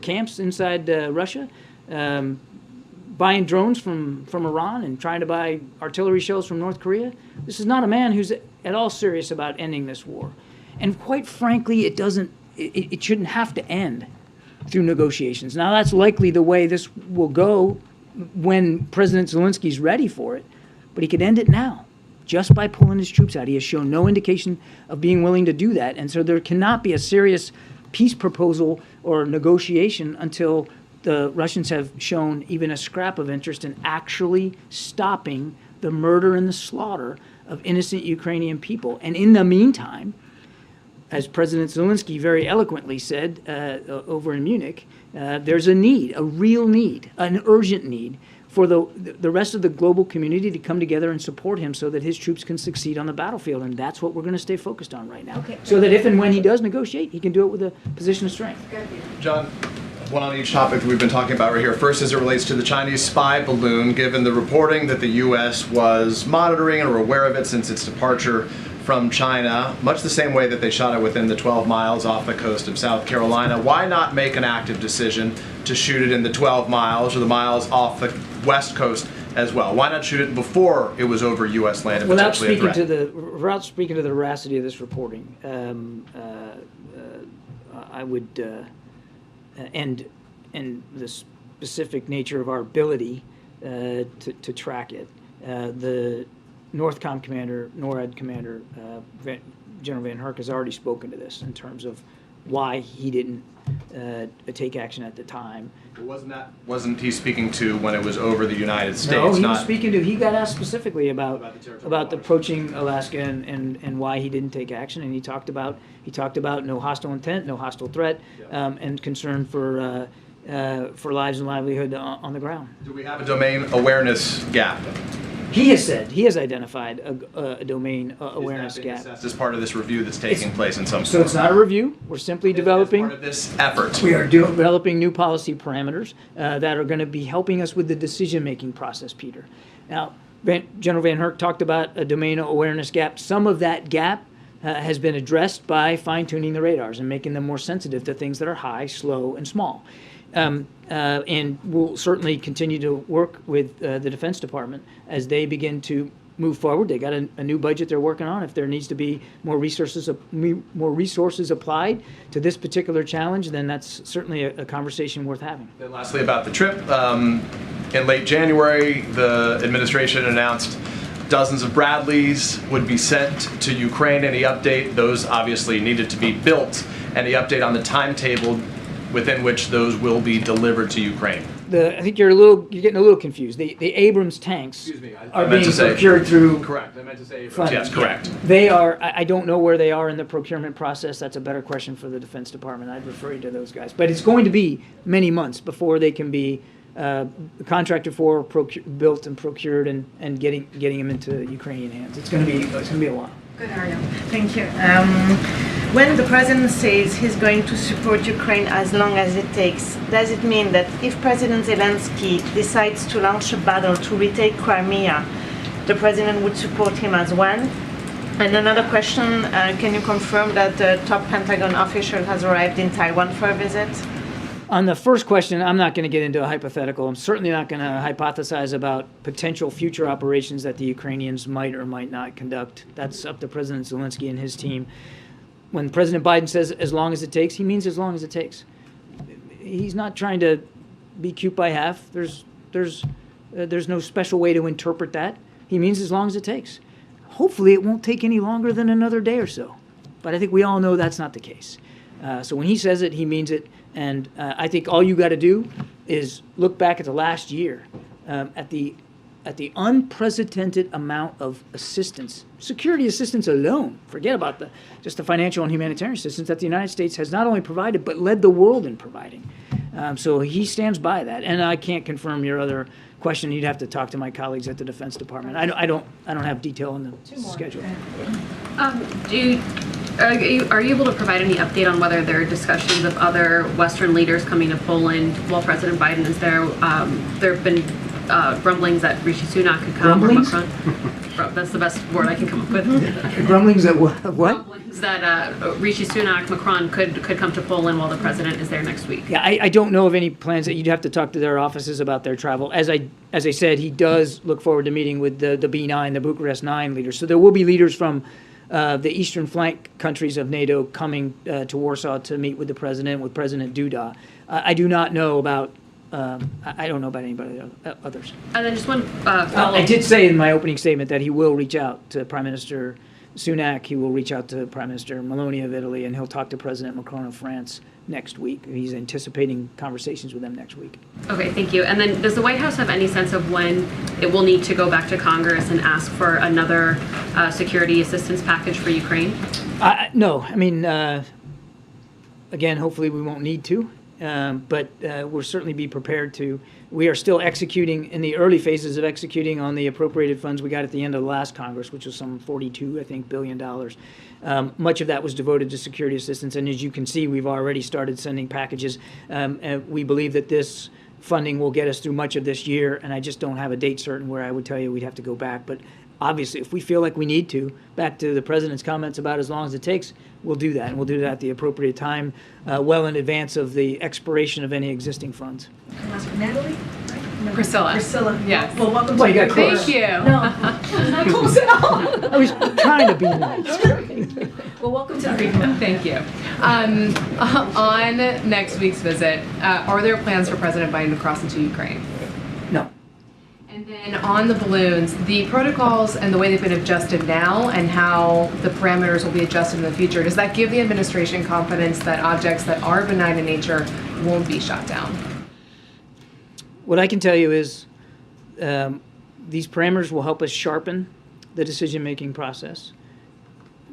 camps inside Russia, buying drones from Iran and trying to buy artillery shells from North Korea. This is not a man who's at all serious about ending this war. And quite frankly, it shouldn't have to end through negotiations. Now, that's likely the way this will go when President Zelensky's ready for it, but he could end it now just by pulling his troops out. He has shown no indication of being willing to do that, and so there cannot be a serious peace proposal or negotiation until the Russians have shown even a scrap of interest in actually stopping the murder and the slaughter of innocent Ukrainian people. And in the meantime, as President Zelensky very eloquently said over in Munich, there's a need, a real need, an urgent need for the rest of the global community to come together and support him so that his troops can succeed on the battlefield. And that's what we're going to stay focused on right now. Okay. So that if and when he does negotiate, he can do it with a position of strength. John, one on each topic that we've been talking about right here. First, as it relates to the Chinese spy balloon, given the reporting that the U.S. was monitoring and were aware of it since its departure from China, much the same way that they shot it within the 12 miles off the coast of South Carolina, why not make an active decision to shoot it in the 12 miles or the miles off the west coast as well? Why not shoot it before it was over U.S. land and Without potentially a threat? Without speaking to the veracity of this reporting, I would, and the specific nature of our ability to track it, the NORTHCOM commander, NORAD commander, General Van Herk has already spoken to this in terms of why he didn't take action at the time. Wasn't he speaking to when it was over the United States? No, he was speaking to. He got asked specifically about approaching Alaska and why he didn't take action, and he talked about no hostile intent, no hostile threat, and concern for lives and livelihood on the ground. Do we have a domain awareness gap? He has identified a domain awareness gap. Is that as part of this review that's taking place in some form? So it's not a review. We're simply developing. Part of this effort. We are developing new policy parameters that are going to be helping us with the decision-making process, Peter. Now, General Van Herk talked about a domain awareness gap. Some of that gap has been addressed by fine-tuning the radars and making them more sensitive to things that are high, slow, and small. And we'll certainly continue to work with the Defense Department as they begin to move forward. They got a new budget they're working on. If there needs to be more resources applied to this particular challenge, then that's certainly a conversation worth having. Then lastly, about the trip. In late January, the administration announced Dozens of Bradleys would be sent to Ukraine. Any update? Those obviously needed to be built. Any update on the timetable within which those will be delivered to Ukraine? I think you're getting a little confused. The Abrams tanks are being procured through. Correct. I meant to say. Funding. Yes, correct. They are. I don't know where they are in the procurement process. That's a better question for the Defense Department. I'd refer you to those guys. But it's going to be many months before they can be contracted for, built, and procured, and getting them into Ukrainian hands. It's going to be a while. Good, Ariel. Thank you. When the president says he's going to support Ukraine as long as it takes, does it mean that if President Zelensky decides to launch a battle to retake Crimea, the president would support him as well? And another question, can you confirm that the top Pentagon official has arrived in Taiwan for a visit? On the first question, I'm not going to get into a hypothetical. I'm certainly not going to hypothesize about potential future operations that the Ukrainians might or might not conduct. That's up to President Zelensky and his team. When President Biden says as long as it takes, he means as long as it takes. He's not trying to be cute by half. There's no special way to interpret that. He means as long as it takes. Hopefully it won't take any longer than another day or so. But I think we all know that's not the case. So when he says it, he means it. And I think all you got to do is look back at the last year, at the unprecedented amount of assistance, security assistance alone. Forget about just the financial and humanitarian assistance that the United States has not only provided but led the world in providing. So he stands by that. And I can't confirm your other question. You'd have to talk to my colleagues at the Defense Department. I don't have detail on the schedule. Are you able to provide any update on whether there are discussions of other Western leaders coming to Poland while President Biden is there? There have been grumblings that Rishi Sunak could come. Grumblings? Or Macron. That's the best word I can come up with. Grumblings that what? Grumblings that Rishi Sunak, Macron could come to Poland while the president is there next week. Yeah, I don't know of any plans. That you'd have to talk to their offices about their travel. As I said, he does look forward to meeting with the B9, the Bucharest 9 leaders. So there will be leaders from the eastern flank countries of NATO coming to Warsaw to meet with the president, with President Duda. I do not know about. I don't know about anybody others. And then just one follow-up. I did say in my opening statement that he will reach out to Prime Minister Sunak. He will reach out to Prime Minister Meloni of Italy, and he'll talk to President Macron of France next week. He's anticipating conversations with them next week. Okay, thank you. And then does the White House have any sense of when it will need to go back to Congress and ask for another security assistance package for Ukraine? No. I mean, again, hopefully we won't need to. But we'll certainly be prepared to. We are still executing in the early phases of executing on the appropriated funds we got at the end of the last Congress, which was some $42 billion. Much of that was devoted to security assistance, and as you can see, we've already started sending packages. And we believe that this funding will get us through much of this year, and I just don't have a date certain where I would tell you we'd have to go back. But obviously, if we feel like we need to, back to the president's comments about as long as it takes, we'll do that, and we'll do that at the appropriate time, well in advance of the expiration of any existing funds. Natalie? Priscilla. Priscilla. Yes. Well, welcome Well, to you got close. Thank you. No, not close at all. I was trying to be nice. Well, welcome to the region. Thank you. On next week's visit, are there plans for President Biden to cross into Ukraine? No. And then on the balloons, the protocols and the way they've been adjusted now and how the parameters will be adjusted in the future, does that give the administration confidence that objects that are benign in nature won't be shot down? What I can tell you is these parameters will help us sharpen the decision-making process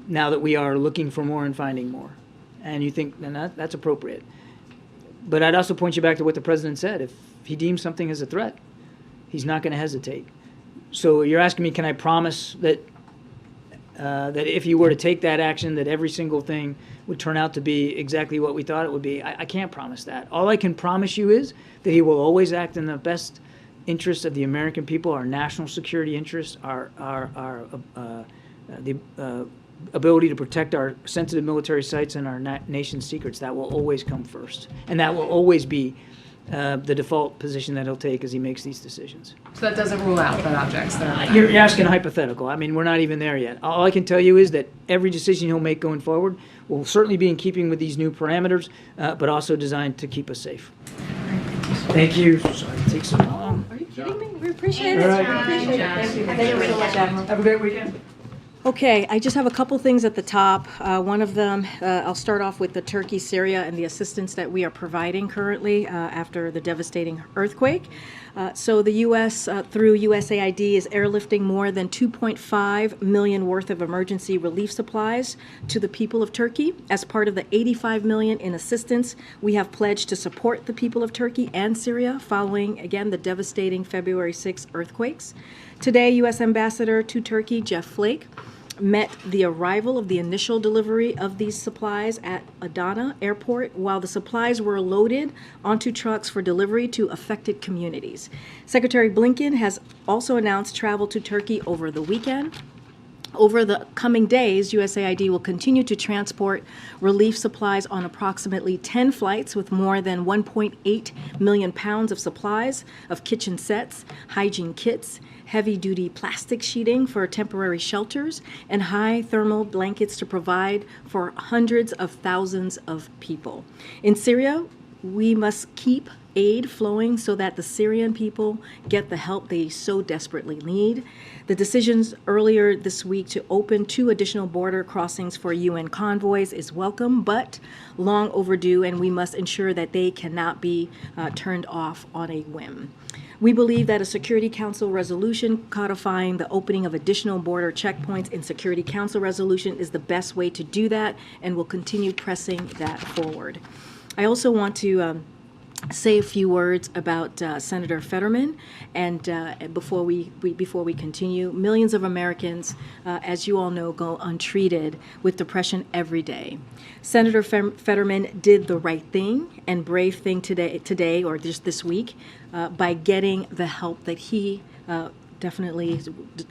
now that we are looking for more and finding more. And you think, then that's appropriate. But I'd also point you back to what the president said. If he deems something as a threat, he's not going to hesitate. So you're asking me, can I promise that that if you were to take that action, that every single thing would turn out to be exactly what we thought it would be? I can't promise that. All I can promise you is that he will always act in the best interest of the American people, our national security interests, the ability to protect our sensitive military sites and our nation's secrets. That will always come first. And that will always be the default position that he'll take as he makes these decisions. So that doesn't rule out that objects that are... You're asking hypothetical. I mean, we're not even there yet. All I can tell you is that every decision he'll make going forward will certainly be in keeping with these new parameters, but also designed to keep us safe. Thank you. Sorry it takes so long. kidding me? We appreciate it. All right. Thank you. Thank you so much, Admiral. Have a great weekend. Okay, I just have a couple things at the top. One of them, I'll start off with the Turkey, Syria, and the assistance that we are providing currently after the devastating earthquake. So the U.S., through USAID, is airlifting more than $2.5 million worth of emergency relief supplies to the people of Turkey. As part of the $85 million in assistance, we have pledged to support the people of Turkey and Syria following, again, the devastating February 6 earthquakes. Today, U.S. Ambassador to Turkey, Jeff Flake, met the arrival of the initial delivery of these supplies at Adana Airport while the supplies were loaded onto trucks for delivery to affected communities. Secretary Blinken has also announced travel to Turkey over the weekend. Over the coming days, USAID will continue to transport relief supplies on approximately 10 flights with more than 1.8 million pounds of supplies of kitchen sets, hygiene kits, heavy-duty plastic sheeting for temporary shelters, and high thermal blankets to provide for hundreds of thousands of people. In Syria, we must keep aid flowing so that the Syrian people get the help they so desperately need. The decisions earlier this week to open 2 additional border crossings for UN convoys is welcome, but long overdue, and we must ensure that they cannot be turned off on a whim. We believe that a Security Council resolution codifying the opening of additional border checkpoints in Security Council resolution is the best way to do that, and will continue pressing that forward. I also want to say a few words about Senator Fetterman, and before we continue, millions of Americans, as you all know, go untreated with depression every day. Senator Fetterman did the right thing and brave thing today or just this week by getting the help that he definitely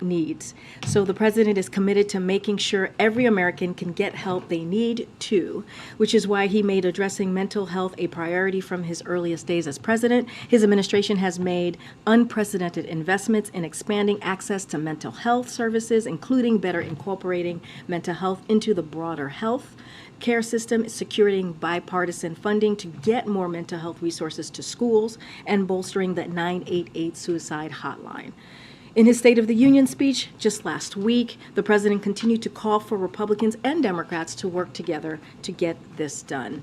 needs. So the president is committed to making sure every American can get help they need too, which is why he made addressing mental health a priority from his earliest days as president. His administration has made unprecedented investments in expanding access to mental health services, including better incorporating mental health into the broader health care system, securing bipartisan funding to get more mental health resources to schools, and bolstering the 988 suicide hotline. In his State of the Union speech just last week, the president continued to call for Republicans and Democrats to work together to get this done.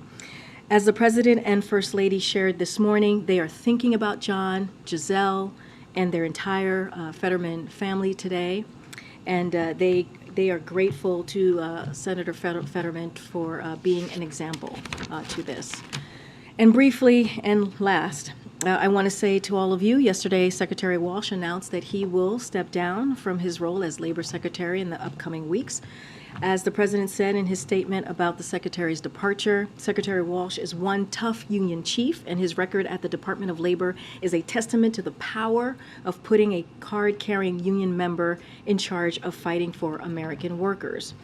As the president and First Lady shared this morning, they are thinking about John, Giselle, and their entire Fetterman family today, and they are grateful to Senator Fetterman for being an example to this. And briefly, and last, I want to say to all of you, yesterday Secretary Walsh announced that he will step down from his role as Labor Secretary in the upcoming weeks. As the president said in his statement about the secretary's departure, Secretary Walsh is one tough union chief, and his record at the Department of Labor is a testament to the power of putting a card-carrying union member in charge of fighting for American workers.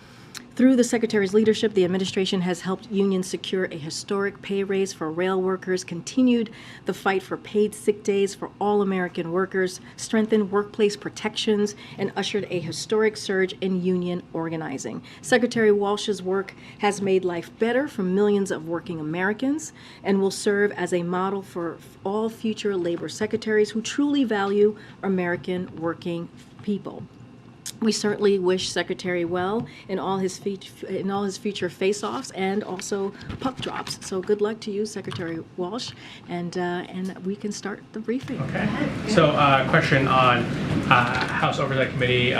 Through the Secretary's leadership, the administration has helped unions secure a historic pay raise for rail workers, continued the fight for paid sick days for all American workers, strengthened workplace protections, and ushered a historic surge in union organizing. Secretary Walsh's work has made life better for millions of working Americans and will serve as a model for all future labor secretaries who truly value American working people. We certainly wish Secretary well in all his future face-offs and also puck drops. So good luck to you, Secretary Walsh, and we can start the briefing. Okay. So, question on House Oversight Committee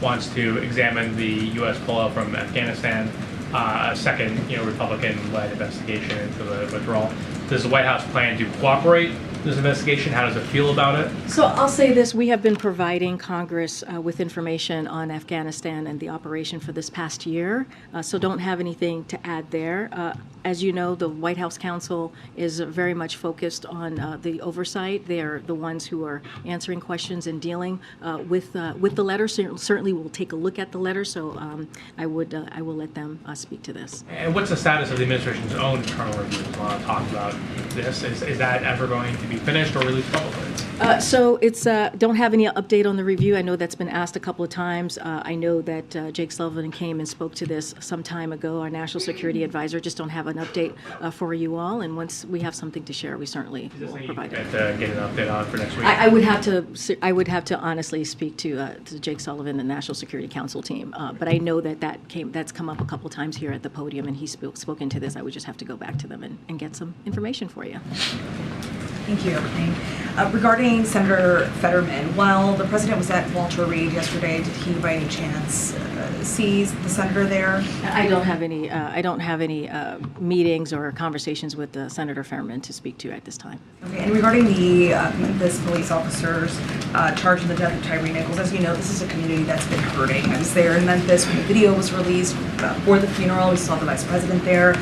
wants to examine the U.S. pullout from Afghanistan, a second, Republican-led investigation into the withdrawal. Does the White House plan to cooperate this investigation? How does it feel about it? So I'll say this, we have been providing Congress with information on Afghanistan and the operation for this past year, so don't have anything to add there. As you know, the White House counsel is very much focused on the oversight. They are the ones who are answering questions and dealing with the letter. Certainly we'll take a look at the letter, so I will let them speak to this. And what's the status of the administration's own internal reviews? A lot of talk about this? Is that ever going to be finished or released publicly? So it's, don't have any update on the review. I know that's been asked a couple of times. I know that Jake Sullivan came and spoke to this some time ago, our national security advisor. Just don't have an update for you all. And once we have something to share, we certainly will provide it. Get an update on for next week? I would have to honestly speak to Jake Sullivan, the National Security Council team. But I know that's come up a couple times here at the podium, and he's spoken to this. I would just have to go back to them and get some information for you. Thank you, Karine. Regarding Senator Fetterman, while the president was at Walter Reed yesterday, did he by any chance see the senator there? I don't have any meetings or conversations with Senator Fetterman to speak to at this time. Okay, and regarding the Memphis police officers charged in the death of Tyree Nichols, as you know, this is a community that's been hurting. I was there in Memphis when the video was released for the funeral. We saw the vice president there.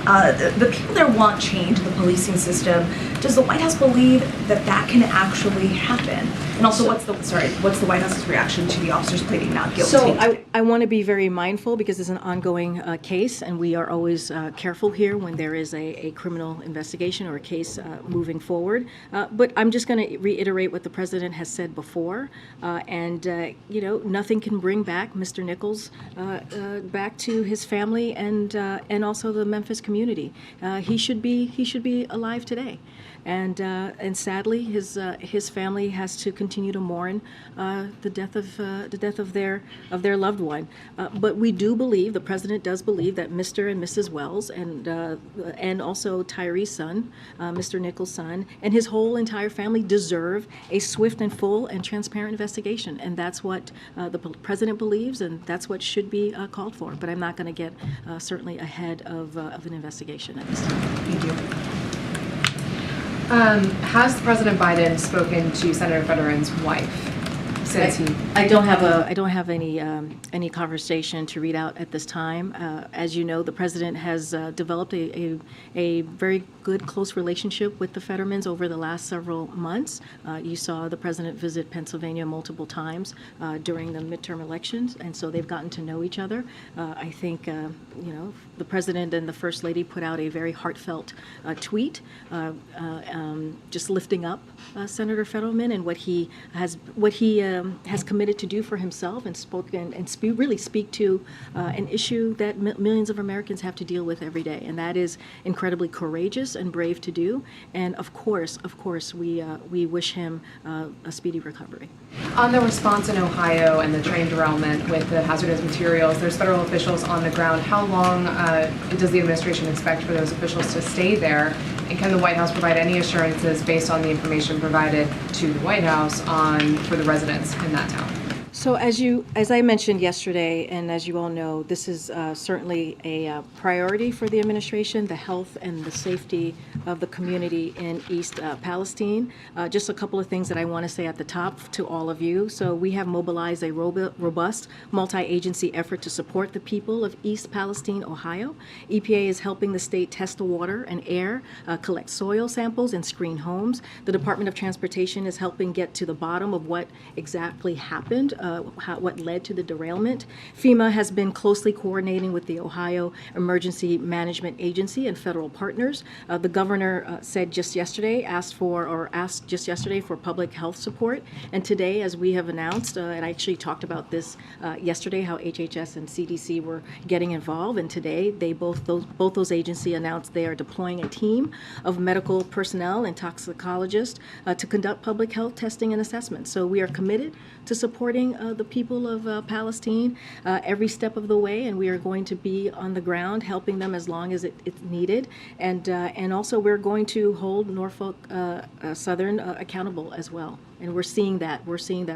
The people there want change in the policing system. Does the White House believe that that can actually happen? And also, what's the White House's reaction to the officers pleading not guilty? So I want to be very mindful because it's an ongoing case, and we are always careful here when there is a criminal investigation or a case moving forward. But I'm just going to reiterate what the president has said before, and nothing can bring back Mr. Nichols back to his family and also the Memphis community. He should be alive today. And sadly, his family has to continue to mourn the death of their loved one. But we do believe, the president does believe, that Mr. and Mrs. Wells and also Tyree's son, Mr. Nichols' son, and his whole entire family deserve a swift and full and transparent investigation. And that's what the president believes, and that's what should be called for. But I'm not going to get certainly ahead of an investigation at this time. Thank you. Has President Biden spoken to Senator Fetterman's wife since he? I don't have any conversation to read out at this time. As you know, the president has developed a very good, close relationship with the Fettermans over the last several months. You saw the president visit Pennsylvania multiple times during the midterm elections, and so they've gotten to know each other. I think the president and the first lady put out a very heartfelt tweet, just lifting up Senator Fetterman and what he has committed to do for himself and spoken and really speak to an issue that millions of Americans have to deal with every day, and that is incredibly courageous and brave to do. And of course, we wish him a speedy recovery. On the response in Ohio and the train derailment with the hazardous materials, there's federal officials on the ground. How long does the administration expect for those officials to stay there? And can the White House provide any assurances based on the information provided to the White House for the residents in that town? So as I mentioned yesterday, and as you all know, this is certainly a priority for the administration, the health and the safety of the community in East Palestine. Just a couple of things that I want to say at the top to all of you. So we have mobilized a robust multi-agency effort to support the people of East Palestine, Ohio. EPA is helping the state test the water and air, collect soil samples, and screen homes. The Department of Transportation is helping get to the bottom of what exactly happened, what led to the derailment. FEMA has been closely coordinating with the Ohio Emergency Management Agency and federal partners. The governor said asked just yesterday for public health support. And today, as we have announced, and I actually talked about this yesterday, how HHS and CDC were getting involved. And today, both those agencies announced they are deploying a team of medical personnel and toxicologists to conduct public health testing and assessment. So we are committed to supporting the people of Palestine every step of the way, and we are going to be on the ground helping them as long as it's needed. And also we're going to hold Norfolk Southern accountable as well. And we're seeing that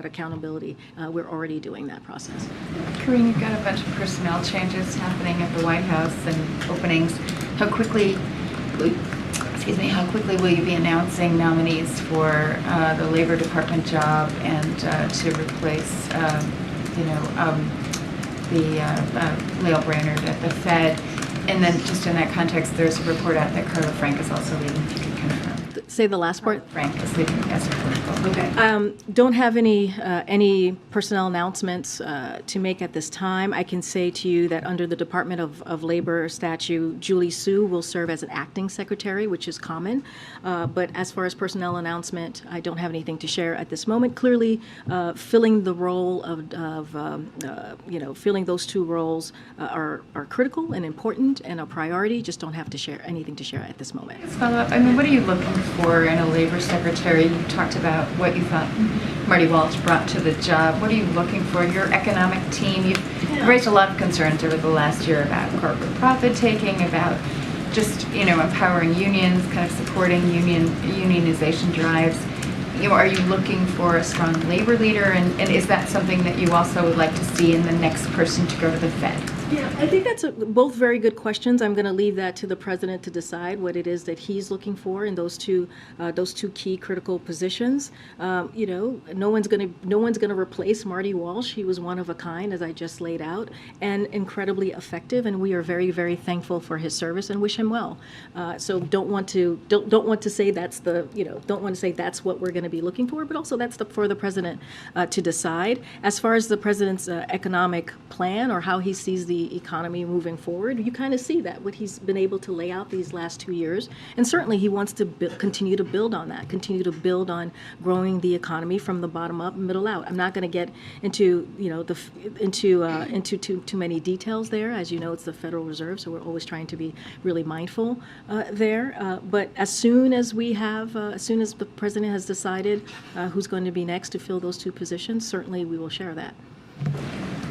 accountability. We're already doing that process. Karine, you've got a bunch of personnel changes happening at the White House and openings. How quickly will you be announcing nominees for the Labor Department job and to replace, Leo Brainerd at the Fed? And then just in that context, there's a report out that Carla Frank is also leaving, if you could confirm. Say the last part. Frank is leaving as political. Okay. Don't have any personnel announcements to make at this time. I can say to you that under the Department of Labor statute, Julie Su will serve as an acting secretary, which is common. But as far as personnel announcement, I don't have anything to share at this moment. Clearly, filling the role of filling those two roles are critical and important and a priority. Just don't have to share anything to share at this moment. Let's follow up. I mean, what are you looking for in a labor secretary? You talked about what you thought Marty Walsh brought to the job. What are you looking for? Your economic team, you've raised a lot of concerns over the last year about corporate profit taking, about just, empowering unions, kind of supporting unionization drives. Are you looking for a strong labor leader? And is that something that you also would like to see in the next person to go to the Fed? Yeah, I think that's both very good questions. I'm going to leave that to the president to decide what it is that he's looking for in those two key critical positions. No one's going to replace Marty Walsh. He was one of a kind, as I just laid out, and incredibly effective. And we are very, very thankful for his service and wish him well. So don't want to say that's what we're going to be looking for, but also that's for the president to decide. As far as the president's economic plan or how he sees the economy moving forward, you kind of see that, what he's been able to lay out these last 2 years. And certainly he wants to continue to build on that, continue to build on growing the economy from the bottom up and middle out. I'm not going to get into too many details there. As you know, it's the Federal Reserve, so we're always trying to be really mindful there. But as soon as the president has decided who's going to be next to fill those two positions, certainly we will share that.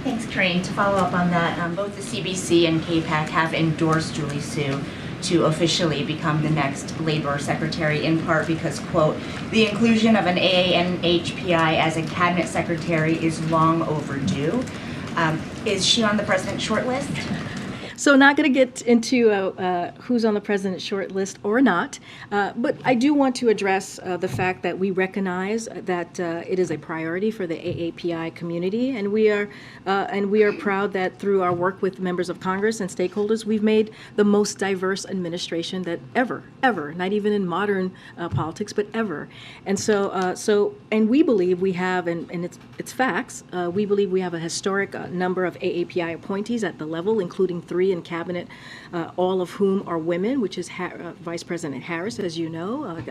Thanks, Karine. To follow up on that, both the CBC and KPAC have endorsed Julie Su to officially become the next labor secretary, in part because, quote, the inclusion of an AANHPI as a cabinet secretary is long overdue. Is she on the president's short list? So not going to get into who's on the president's short list or not, but I do want to address the fact that we recognize that it is a priority for the AAPI community, and we are proud that through our work with members of Congress and stakeholders, we've made the most diverse administration that ever, not even in modern politics, but ever. And and we believe we have, and it's facts, we believe we have a historic number of AAPI appointees at the level, including 3 in cabinet, all of whom are women, which is Vice President Harris, as you know,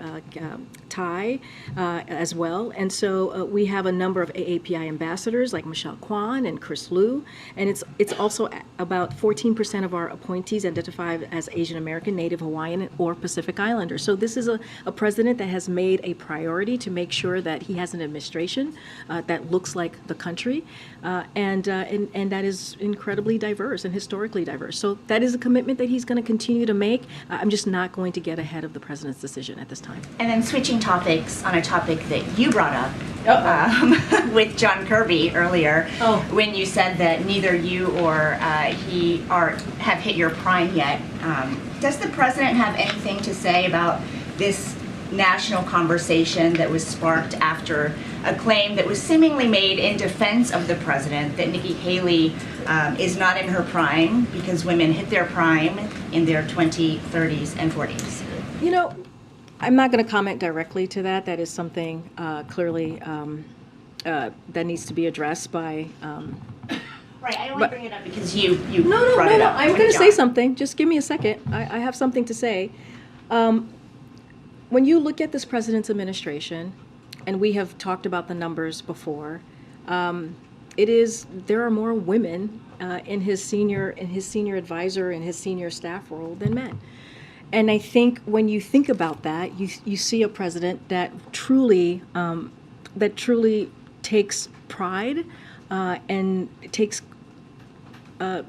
Ty as well. And so we have a number of AAPI ambassadors like Michelle Kwan and Chris Liu, and it's also about 14% of our appointees identify as Asian American, Native Hawaiian, or Pacific Islander. So this is a president that has made a priority to make sure that he has an administration that looks like the country, and that is incredibly diverse and historically diverse. So that is a commitment that he's going to continue to make. I'm just not going to get ahead of the president's decision at this time. And then switching topics on a topic that you brought up with John Kirby earlier, when you said that neither you or he have hit your prime yet. Does the president have anything to say about this national conversation that was sparked after a claim that was seemingly made in defense of the president that Nikki Haley is not in her prime because women hit their prime in their 20s, 30s, and 40s? I'm not going to comment directly to that. That is something clearly that needs to be addressed by... Right, I only bring it up because you No, brought it up. I'm going to say something. Just give me a second. I have something to say. When you look at this president's administration, and we have talked about the numbers before, there are more women in his senior advisor and his senior staff role than men. And I think when you think about that, you see a president that truly takes pride and takes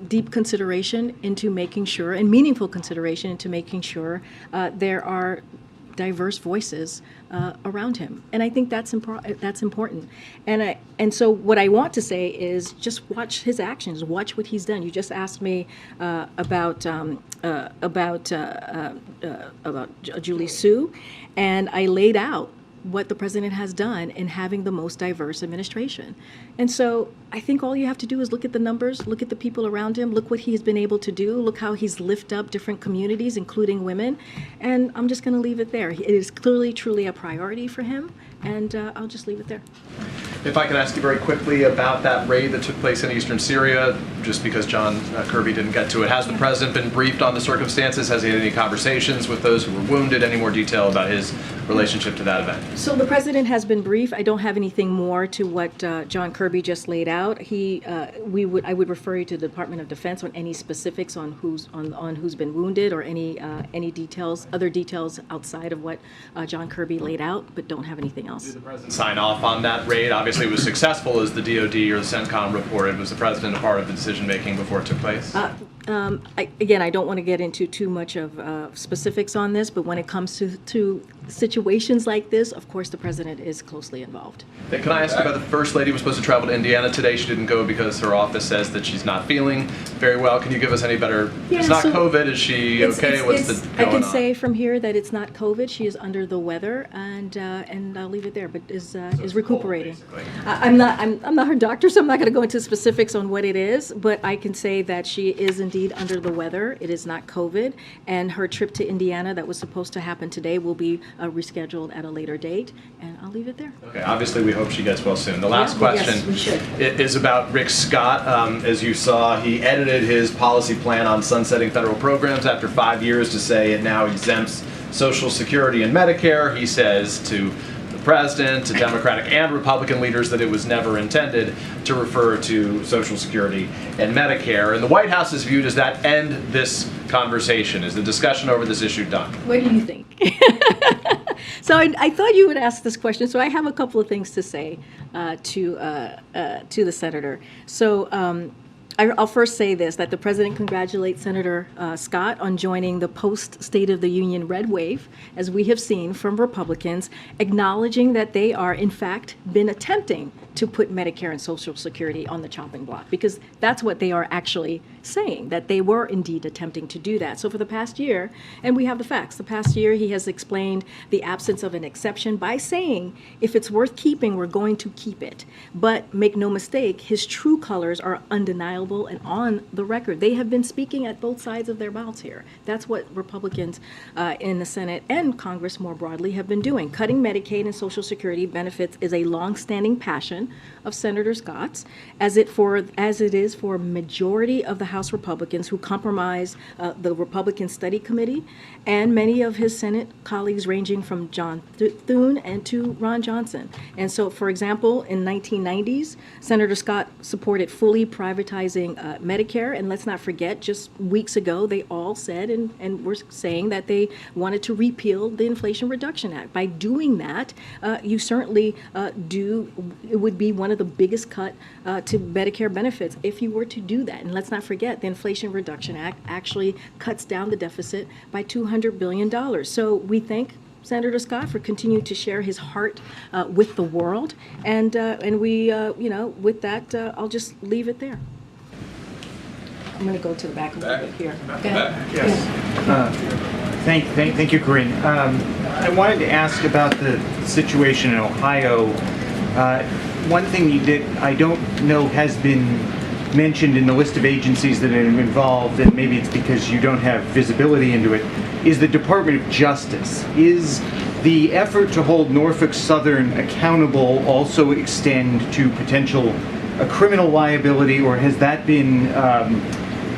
deep consideration into making sure, and meaningful consideration into making sure there are diverse voices around him, and I think that's important. And so what I want to say is just watch his actions, watch what he's done. You just asked me about Julie Su, and I laid out what the president has done in having the most diverse administration. And so I think all you have to do is look at the numbers, look at the people around him, look what he's been able to do, look how he's lifted up different communities, including women. And I'm just going to leave it there. It is clearly, truly a priority for him, and I'll just leave it there. If I could ask you very quickly about that raid that took place in eastern Syria, just because John Kirby didn't get to it. Has the president been briefed on the circumstances? Has he had any conversations with those who were wounded? Any more detail about his relationship to that event? So the president has been briefed. I don't have anything more to what John Kirby just laid out. I would refer you to the Department of Defense on any specifics on who's been wounded or any details, other details outside of what John Kirby laid out, but don't have anything else. Did the president sign off on that raid? Obviously, it was successful, as the DoD or the CENTCOM reported. Was the president a part of the decision making before it took place? I don't want to get into too much of specifics on this, but when it comes to situations like this, of course, the president is closely involved. Then can I ask you about the First Lady was supposed to travel to Indiana today. She didn't go because her office says that she's not feeling very well. Can you give us any better? Yeah, it's not so COVID. Is she okay? What's the I going can on? say from here that it's not COVID. She is under the weather, and I'll leave it there. But is recuperating. I'm not her doctor, so I'm not going to go into specifics on what it is. But I can say that she is indeed under the weather. It is not COVID, and her trip to Indiana that was supposed to happen today will be rescheduled at a later date. And I'll leave it there. Okay, obviously we hope she gets well soon. The last question yes, we should. is about Rick Scott. As you saw, he edited his policy plan on sunsetting federal programs after 5 years to say it now exempts Social Security and Medicare. He says to the president, to Democratic and Republican leaders, that it was never intended to refer to Social Security and Medicare. And the White House's view, does that end this conversation? Is the discussion over this issue done? What do you think? So I thought you would ask this question. So I have a couple of things to say to the senator. So I'll first say this, that the president congratulates Senator Scott on joining the post-State of the Union red wave, as we have seen from Republicans, acknowledging that they are, in fact, been attempting to put Medicare and Social Security on the chopping block, because that's what they are actually saying, that they were indeed attempting to do that. So for the past year, and we have the facts, the past year he has explained the absence of an exception by saying, if it's worth keeping, we're going to keep it. But make no mistake, his true colors are undeniable and on the record. They have been speaking at both sides of their mouths here. That's what Republicans in the Senate and Congress more broadly have been doing. Cutting Medicaid and Social Security benefits is a longstanding passion of Senator Scott's, as it is for a majority of the House Republicans who comprise the Republican Study Committee and many of his Senate colleagues, ranging from John Thune and to Ron Johnson. And so, for example, in 1990s, Senator Scott supported fully privatizing Medicare, and let's not forget, just weeks ago, they all said and were saying that they wanted to repeal the Inflation Reduction Act. By doing that, you certainly it would be one of the biggest cut to Medicare benefits if you were to do that. And let's not forget, the Inflation Reduction Act actually cuts down the deficit by $200 billion. So we thank Senator Scott for continuing to share his heart with the world. And we, with that, I'll just leave it there. I'm going to go to the back a little bit here. Yes. Thank you, Karine. I wanted to ask about the situation in Ohio. One thing that I don't know has been mentioned in the list of agencies that are involved, and maybe it's because you don't have visibility into it, is the Department of Justice. Is the effort to hold Norfolk Southern accountable also extend to potential criminal liability, or has that been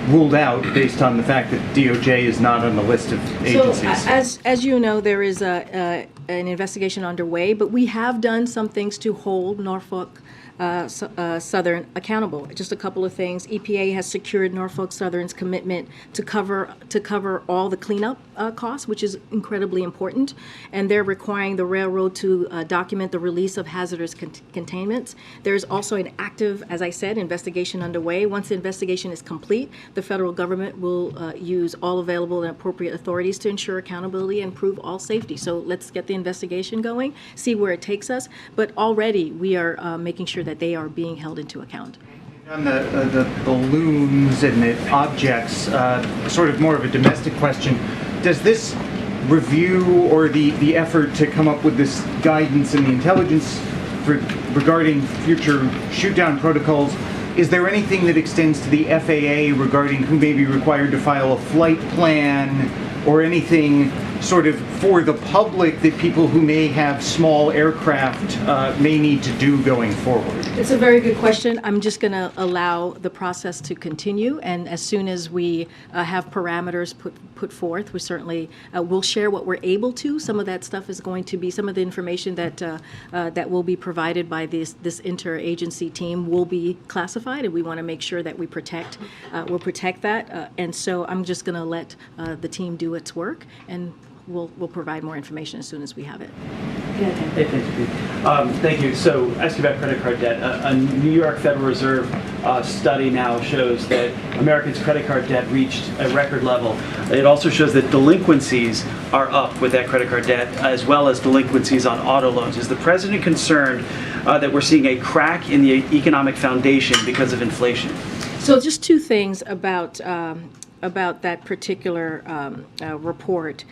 ruled out based on the fact that DOJ is not on the list of agencies? So, as you know, there is an investigation underway, but we have done some things to hold Norfolk Southern accountable. Just a couple of things. EPA has secured Norfolk Southern's commitment to cover all the cleanup costs, which is incredibly important, and they're requiring the railroad to document the release of hazardous containments. There's also an active, as I said, investigation underway. Once the investigation is complete, the federal government will use all available and appropriate authorities to ensure accountability and prove all safety. So let's get the investigation going, see where it takes us. But already we are making sure that they are being held into account. On the balloons and the objects, sort of more of a domestic question, does this review or the effort to come up with this guidance and the intelligence regarding future shoot-down protocols, is there anything that extends to the FAA regarding who may be required to file a flight plan or anything sort of for the public that people who may have small aircraft may need to do going forward? It's a very good question. I'm just going to allow the process to continue, and as soon as we have parameters put forth, we certainly will share what we're able to. Some of that stuff is going to be, some of the information that will be provided by this interagency team will be classified, and we want to make sure that we'll protect that. And so I'm just going to let the team do its work, and we'll provide more information as soon as we have it. Hey, thank you. Thank you. So, ask you about credit card debt. A New York Federal Reserve study now shows that Americans' credit card debt reached a record level. It also shows that delinquencies are up with that credit card debt, as well as delinquencies on auto loans. Is the president concerned that we're seeing a crack in the economic foundation because of inflation? So, just two things about that particular report.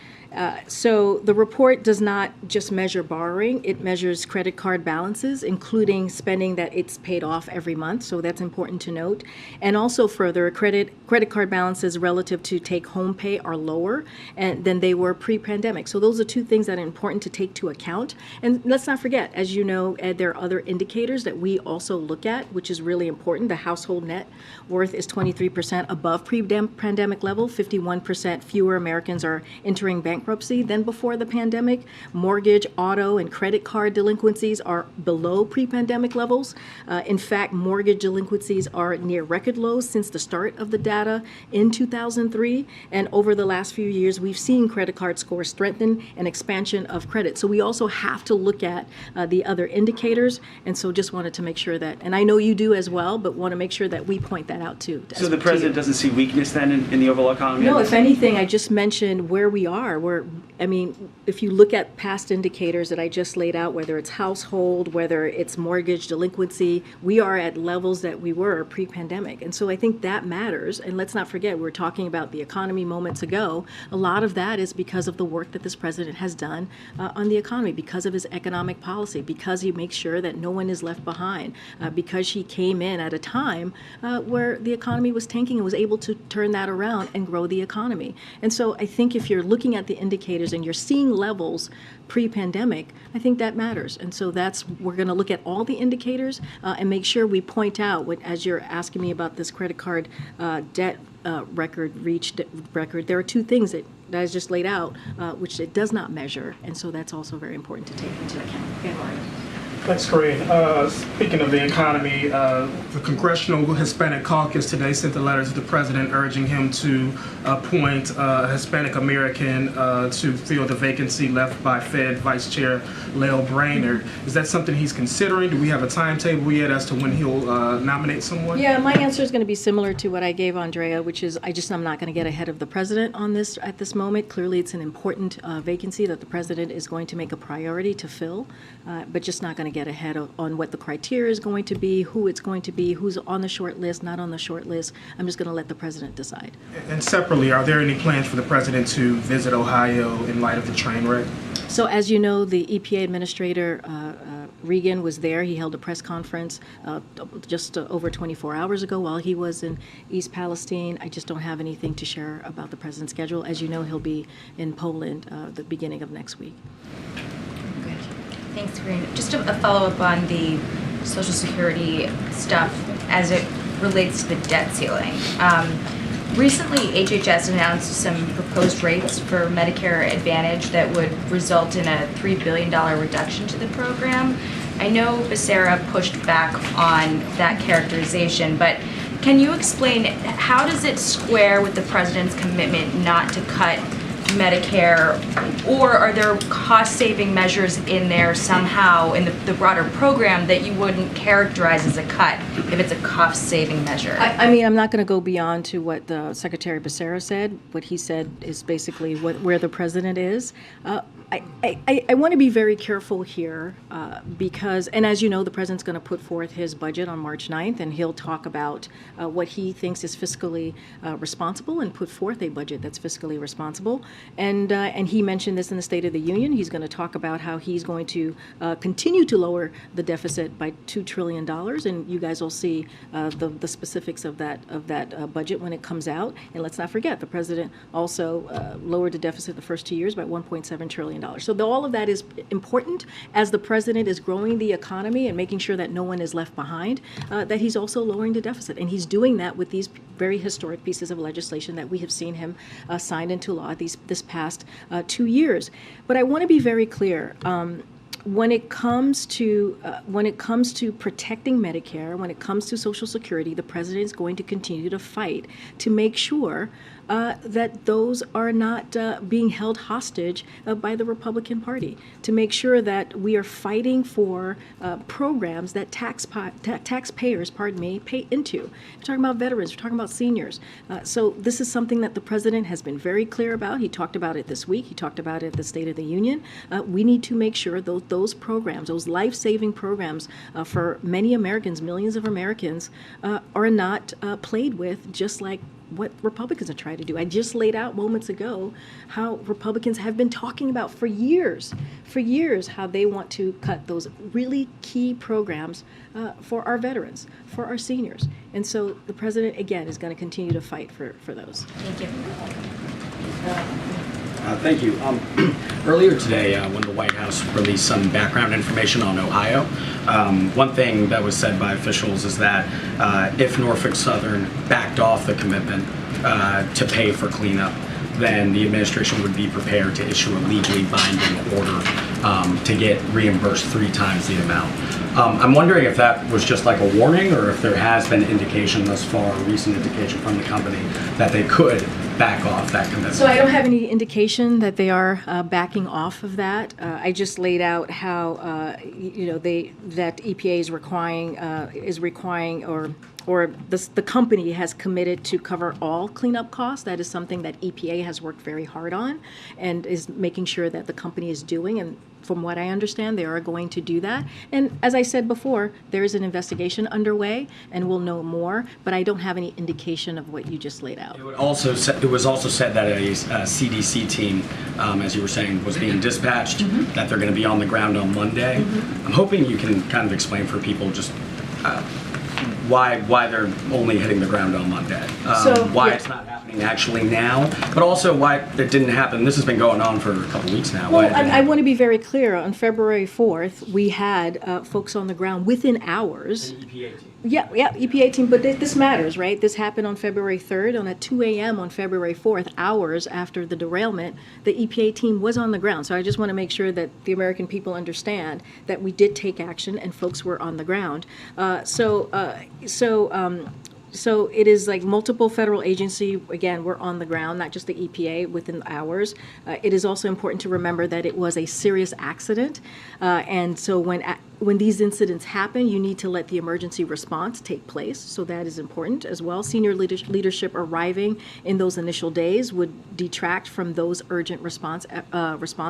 So the report does not just measure borrowing, it measures credit card balances, including spending that it's paid off every month, so that's important to note. And also further, credit card balances relative to take-home pay are lower than they were pre-pandemic. So those are two things that are important to take to account. And let's not forget, as you know, Ed, there are other indicators that we also look at, which is really important. The household net worth is 23% above pre-pandemic level. 51% fewer Americans are entering bankruptcy than before the pandemic. Mortgage, auto, and credit card delinquencies are below pre-pandemic levels. In fact, mortgage delinquencies are near record lows since the start of the data in 2003. And over the last few years, we've seen credit card scores strengthen and expansion of credit. So we also have to look at the other indicators. And so just wanted to make sure that, and I know you do as well, but want to make sure that we point that out too. So the president doesn't see weakness then in the overall economy? No, if anything, I just mentioned where we are. If you look at past indicators that I just laid out, whether it's household, whether it's mortgage delinquency, we are at levels that we were pre-pandemic. And so I think that matters. And let's not forget, we were talking about the economy moments ago. A lot of that is because of the work that this president has done on the economy, because of his economic policy, because he makes sure that no one is left behind, because he came in at a time where the economy was tanking and was able to turn that around and grow the economy. And so I think if you're looking at the indicators and you're seeing levels pre-pandemic, I think that matters. And so we're going to look at all the indicators and make sure we point out, as you're asking me about this credit card debt record, there are two things that I just laid out, which it does not measure. And so that's also very important to take into account. Okay, Lauren. Thanks, Karine. Speaking of the economy, the Congressional Hispanic Caucus today sent a letter to the president urging him to appoint a Hispanic American to fill the vacancy left by Fed Vice Chair Lael Brainerd. Is that something he's considering? Do we have a timetable yet as to when he'll nominate someone? Yeah, my answer is going to be similar to what I gave Andrea, which is I'm not going to get ahead of the president on this at this moment. Clearly, it's an important vacancy that the president is going to make a priority to fill, but just not going to get ahead on what the criteria is going to be, who it's going to be, who's on the short list, not on the short list. I'm just going to let the president decide. And separately, are there any plans for the president to visit Ohio in light of the train wreck? So as you know, the EPA administrator, Regan, was there. He held a press conference just over 24 hours ago while he was in East Palestine. I just don't have anything to share about the president's schedule. As you know, he'll be in Poland the beginning of next week. Thanks, Karine. Just a follow-up on the Social Security stuff as it relates to the debt ceiling. Recently, HHS announced some proposed rates for Medicare Advantage that would result in a $3 billion reduction to the program. I know Becerra pushed back on that characterization, but can you explain how does it square with the president's commitment not to cut Medicare, or are there cost-saving measures in there somehow in the broader program that you wouldn't characterize as a cut if it's a cost-saving measure? I'm not going to go beyond to what the Secretary Becerra said. What he said is basically where the president is. I want to be very careful here because, and as you know, the president's going to put forth his budget on March 9th, and he'll talk about what he thinks is fiscally responsible and put forth a budget that's fiscally responsible. And he mentioned this in the State of the Union. He's going to talk about how he's going to continue to lower the deficit by $2 trillion, and you guys will see the specifics of that budget when it comes out. And let's not forget, the president also lowered the deficit the first 2 years by $1.7 trillion. So all of that is important as the president is growing the economy and making sure that no one is left behind, that he's also lowering the deficit. And he's doing that with these very historic pieces of legislation that we have seen him sign into law this past 2 years. But I want to be very clear. When it comes to protecting Medicare, when it comes to Social Security, the president is going to continue to fight to make sure that those are not being held hostage by the Republican Party, to make sure that we are fighting for programs that taxpayers, pay into. We're talking about veterans, we're talking about seniors. So this is something that the president has been very clear about. He talked about it this week. He talked about it at the State of the Union. We need to make sure those programs, those life-saving programs for many Americans, millions of Americans, are not played with, just like what Republicans are trying to do. I just laid out moments ago how Republicans have been talking about for years, how they want to cut those really key programs for our veterans, for our seniors. And so the president, again, is going to continue to fight for those. Thank you. Thank you. Earlier today, when the White House released some background information on Ohio, one thing that was said by officials is that if Norfolk Southern backed off the commitment to pay for cleanup, then the administration would be prepared to issue a legally binding order to get reimbursed 3 times the amount. I'm wondering if that was just like a warning, or if there has been indication thus far, recent indication from the company, that they could back off that commitment. So I don't have any indication that they are backing off of that. I just laid out how that EPA is requiring or the company has committed to cover all cleanup costs. That is something that EPA has worked very hard on and is making sure that the company is doing. And from what I understand, they are going to do that. And as I said before, there is an investigation underway, and we'll know more. But I don't have any indication of what you just laid out. It was also said that a CDC team, as you were saying, was being dispatched, that they're going to be on the ground on Monday. I'm hoping you can kind of explain for people just why they're only hitting the ground on Monday, it's not happening actually now, but also why it didn't happen. This has been going on for a couple weeks now. Well, I want to be very clear. On February 4th, we had folks on the ground within hours. EPA team. Yeah, EPA team, but this matters, right? This happened on February 3rd, and at 2 a.m. on February 4th, hours after the derailment, the EPA team was on the ground. So I just want to make sure that the American people understand that we did take action and folks were on the ground. So it is like multiple federal agency, again, we're on the ground, not just the EPA, within hours. It is also important to remember that it was a serious accident. And so when these incidents happen, you need to let the emergency response take place. So that is important as well. Senior leadership arriving in those initial days would detract from those urgent response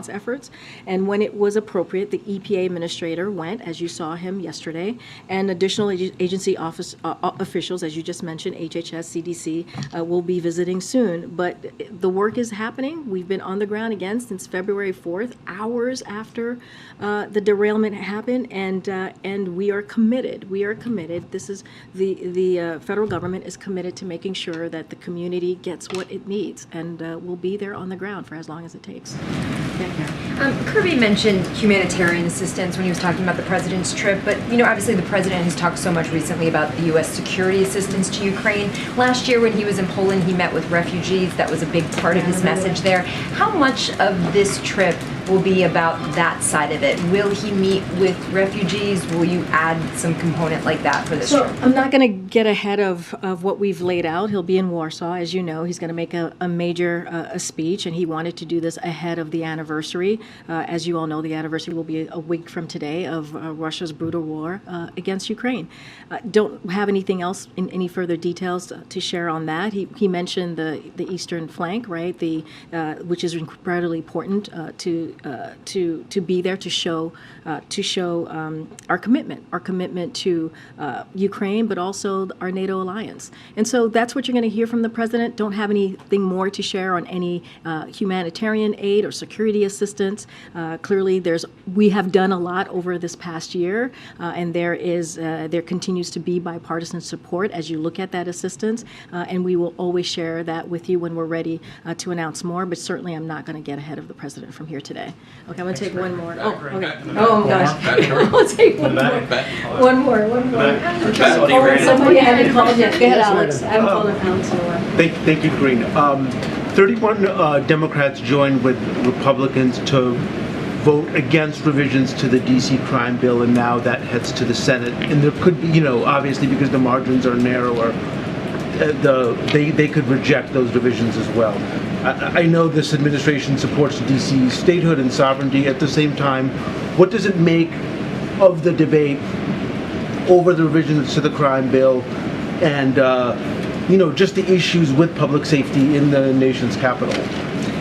efforts. And when it was appropriate, the EPA administrator went, as you saw him yesterday, and additional agency officials, as you just mentioned, HHS, CDC, will be visiting soon. But the work is happening. We've been on the ground again since February 4th, hours after the derailment happened. And we are committed. We are committed. This is the federal government is committed to making sure that the community gets what it needs, and we'll be there on the ground for as long as it takes. Kirby mentioned humanitarian assistance when he was talking about the president's trip, but obviously the president has talked so much recently about the U.S. security assistance to Ukraine. Last year when he was in Poland, he met with refugees. That was a big part of his message there. How much of this trip will be about that side of it? Will he meet with refugees? Will you add some component like that for this trip? I'm not going to get ahead of what we've laid out. He'll be in Warsaw, as you know. He's going to make a major a speech, and he wanted to do this ahead of the anniversary. As you all know, the anniversary will be a week from today of Russia's brutal war against Ukraine. Don't have anything else, any further details to share on that. He mentioned the eastern flank, right? Which is incredibly important to be there to show our commitment to Ukraine, but also our NATO alliance. And so that's what you're going to hear from the president. Don't have anything more to share on any humanitarian aid or security assistance. Clearly, we have done a lot over this past year, and there continues to be bipartisan support as you look at that assistance, and we will always share that with you when we're ready to announce more. But certainly, I'm not going to get ahead of the president from here today. Okay, I'm going to take one more. Oh, okay. Oh gosh, I'll take one more. One more. Somebody hadn't called yet. Go ahead, Alex. I haven't called Alex in a while. Thank you, Karine. 31 Democrats joined with Republicans to vote against revisions to the D.C. crime bill, and now that heads to the Senate. And there could be, obviously because the margins are narrower, they could reject those revisions as well. I know this administration supports D.C. statehood and sovereignty. At the same time, what does it make of the debate over the revisions to the crime bill and just the issues with public safety in the nation's capital?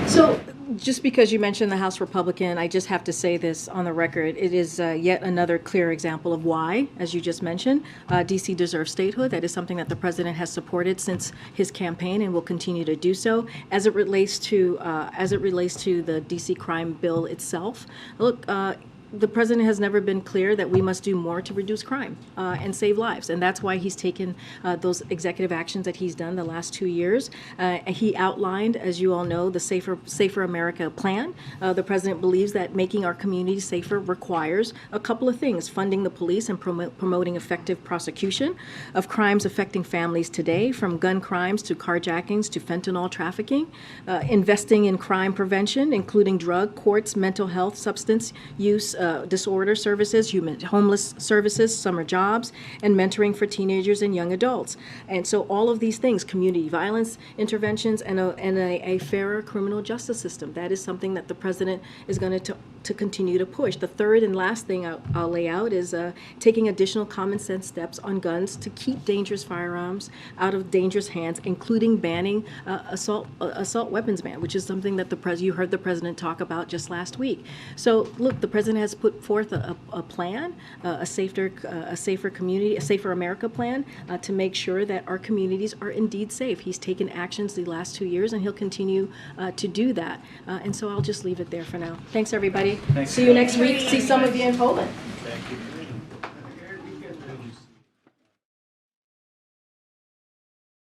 So just because you mentioned the House Republican, I just have to say this on the record. It is yet another clear example of why, as you just mentioned, D.C. deserves statehood. That is something that the president has supported since his campaign and will continue to do so. As it relates to the D.C. crime bill itself, look, the president has never been clear that we must do more to reduce crime and save lives. And that's why he's taken those executive actions that he's done the last 2 years. He outlined, as you all know, the Safer America plan. The president believes that making our communities safer requires a couple of things: funding the police and promoting effective prosecution of crimes affecting families today, from gun crimes to carjackings to fentanyl trafficking, investing in crime prevention, including drug courts, mental health, substance use disorder services, homeless services, summer jobs, and mentoring for teenagers and young adults. And so all of these things, community violence interventions, and a fairer criminal justice system, that is something that the president is going to continue to push. The third and last thing I'll lay out is taking additional common sense steps on guns to keep dangerous firearms out of dangerous hands, including banning assault weapons ban, which is something that you heard the president talk about just last week. So look, the president has put forth a plan, a safer community, a Safer America plan, to make sure that our communities are indeed safe. He's taken actions the last 2 years, and he'll continue to do that. And so I'll just leave it there for now. Thanks, everybody. Thanks. See you next week. See some of you in Poland. Thank you.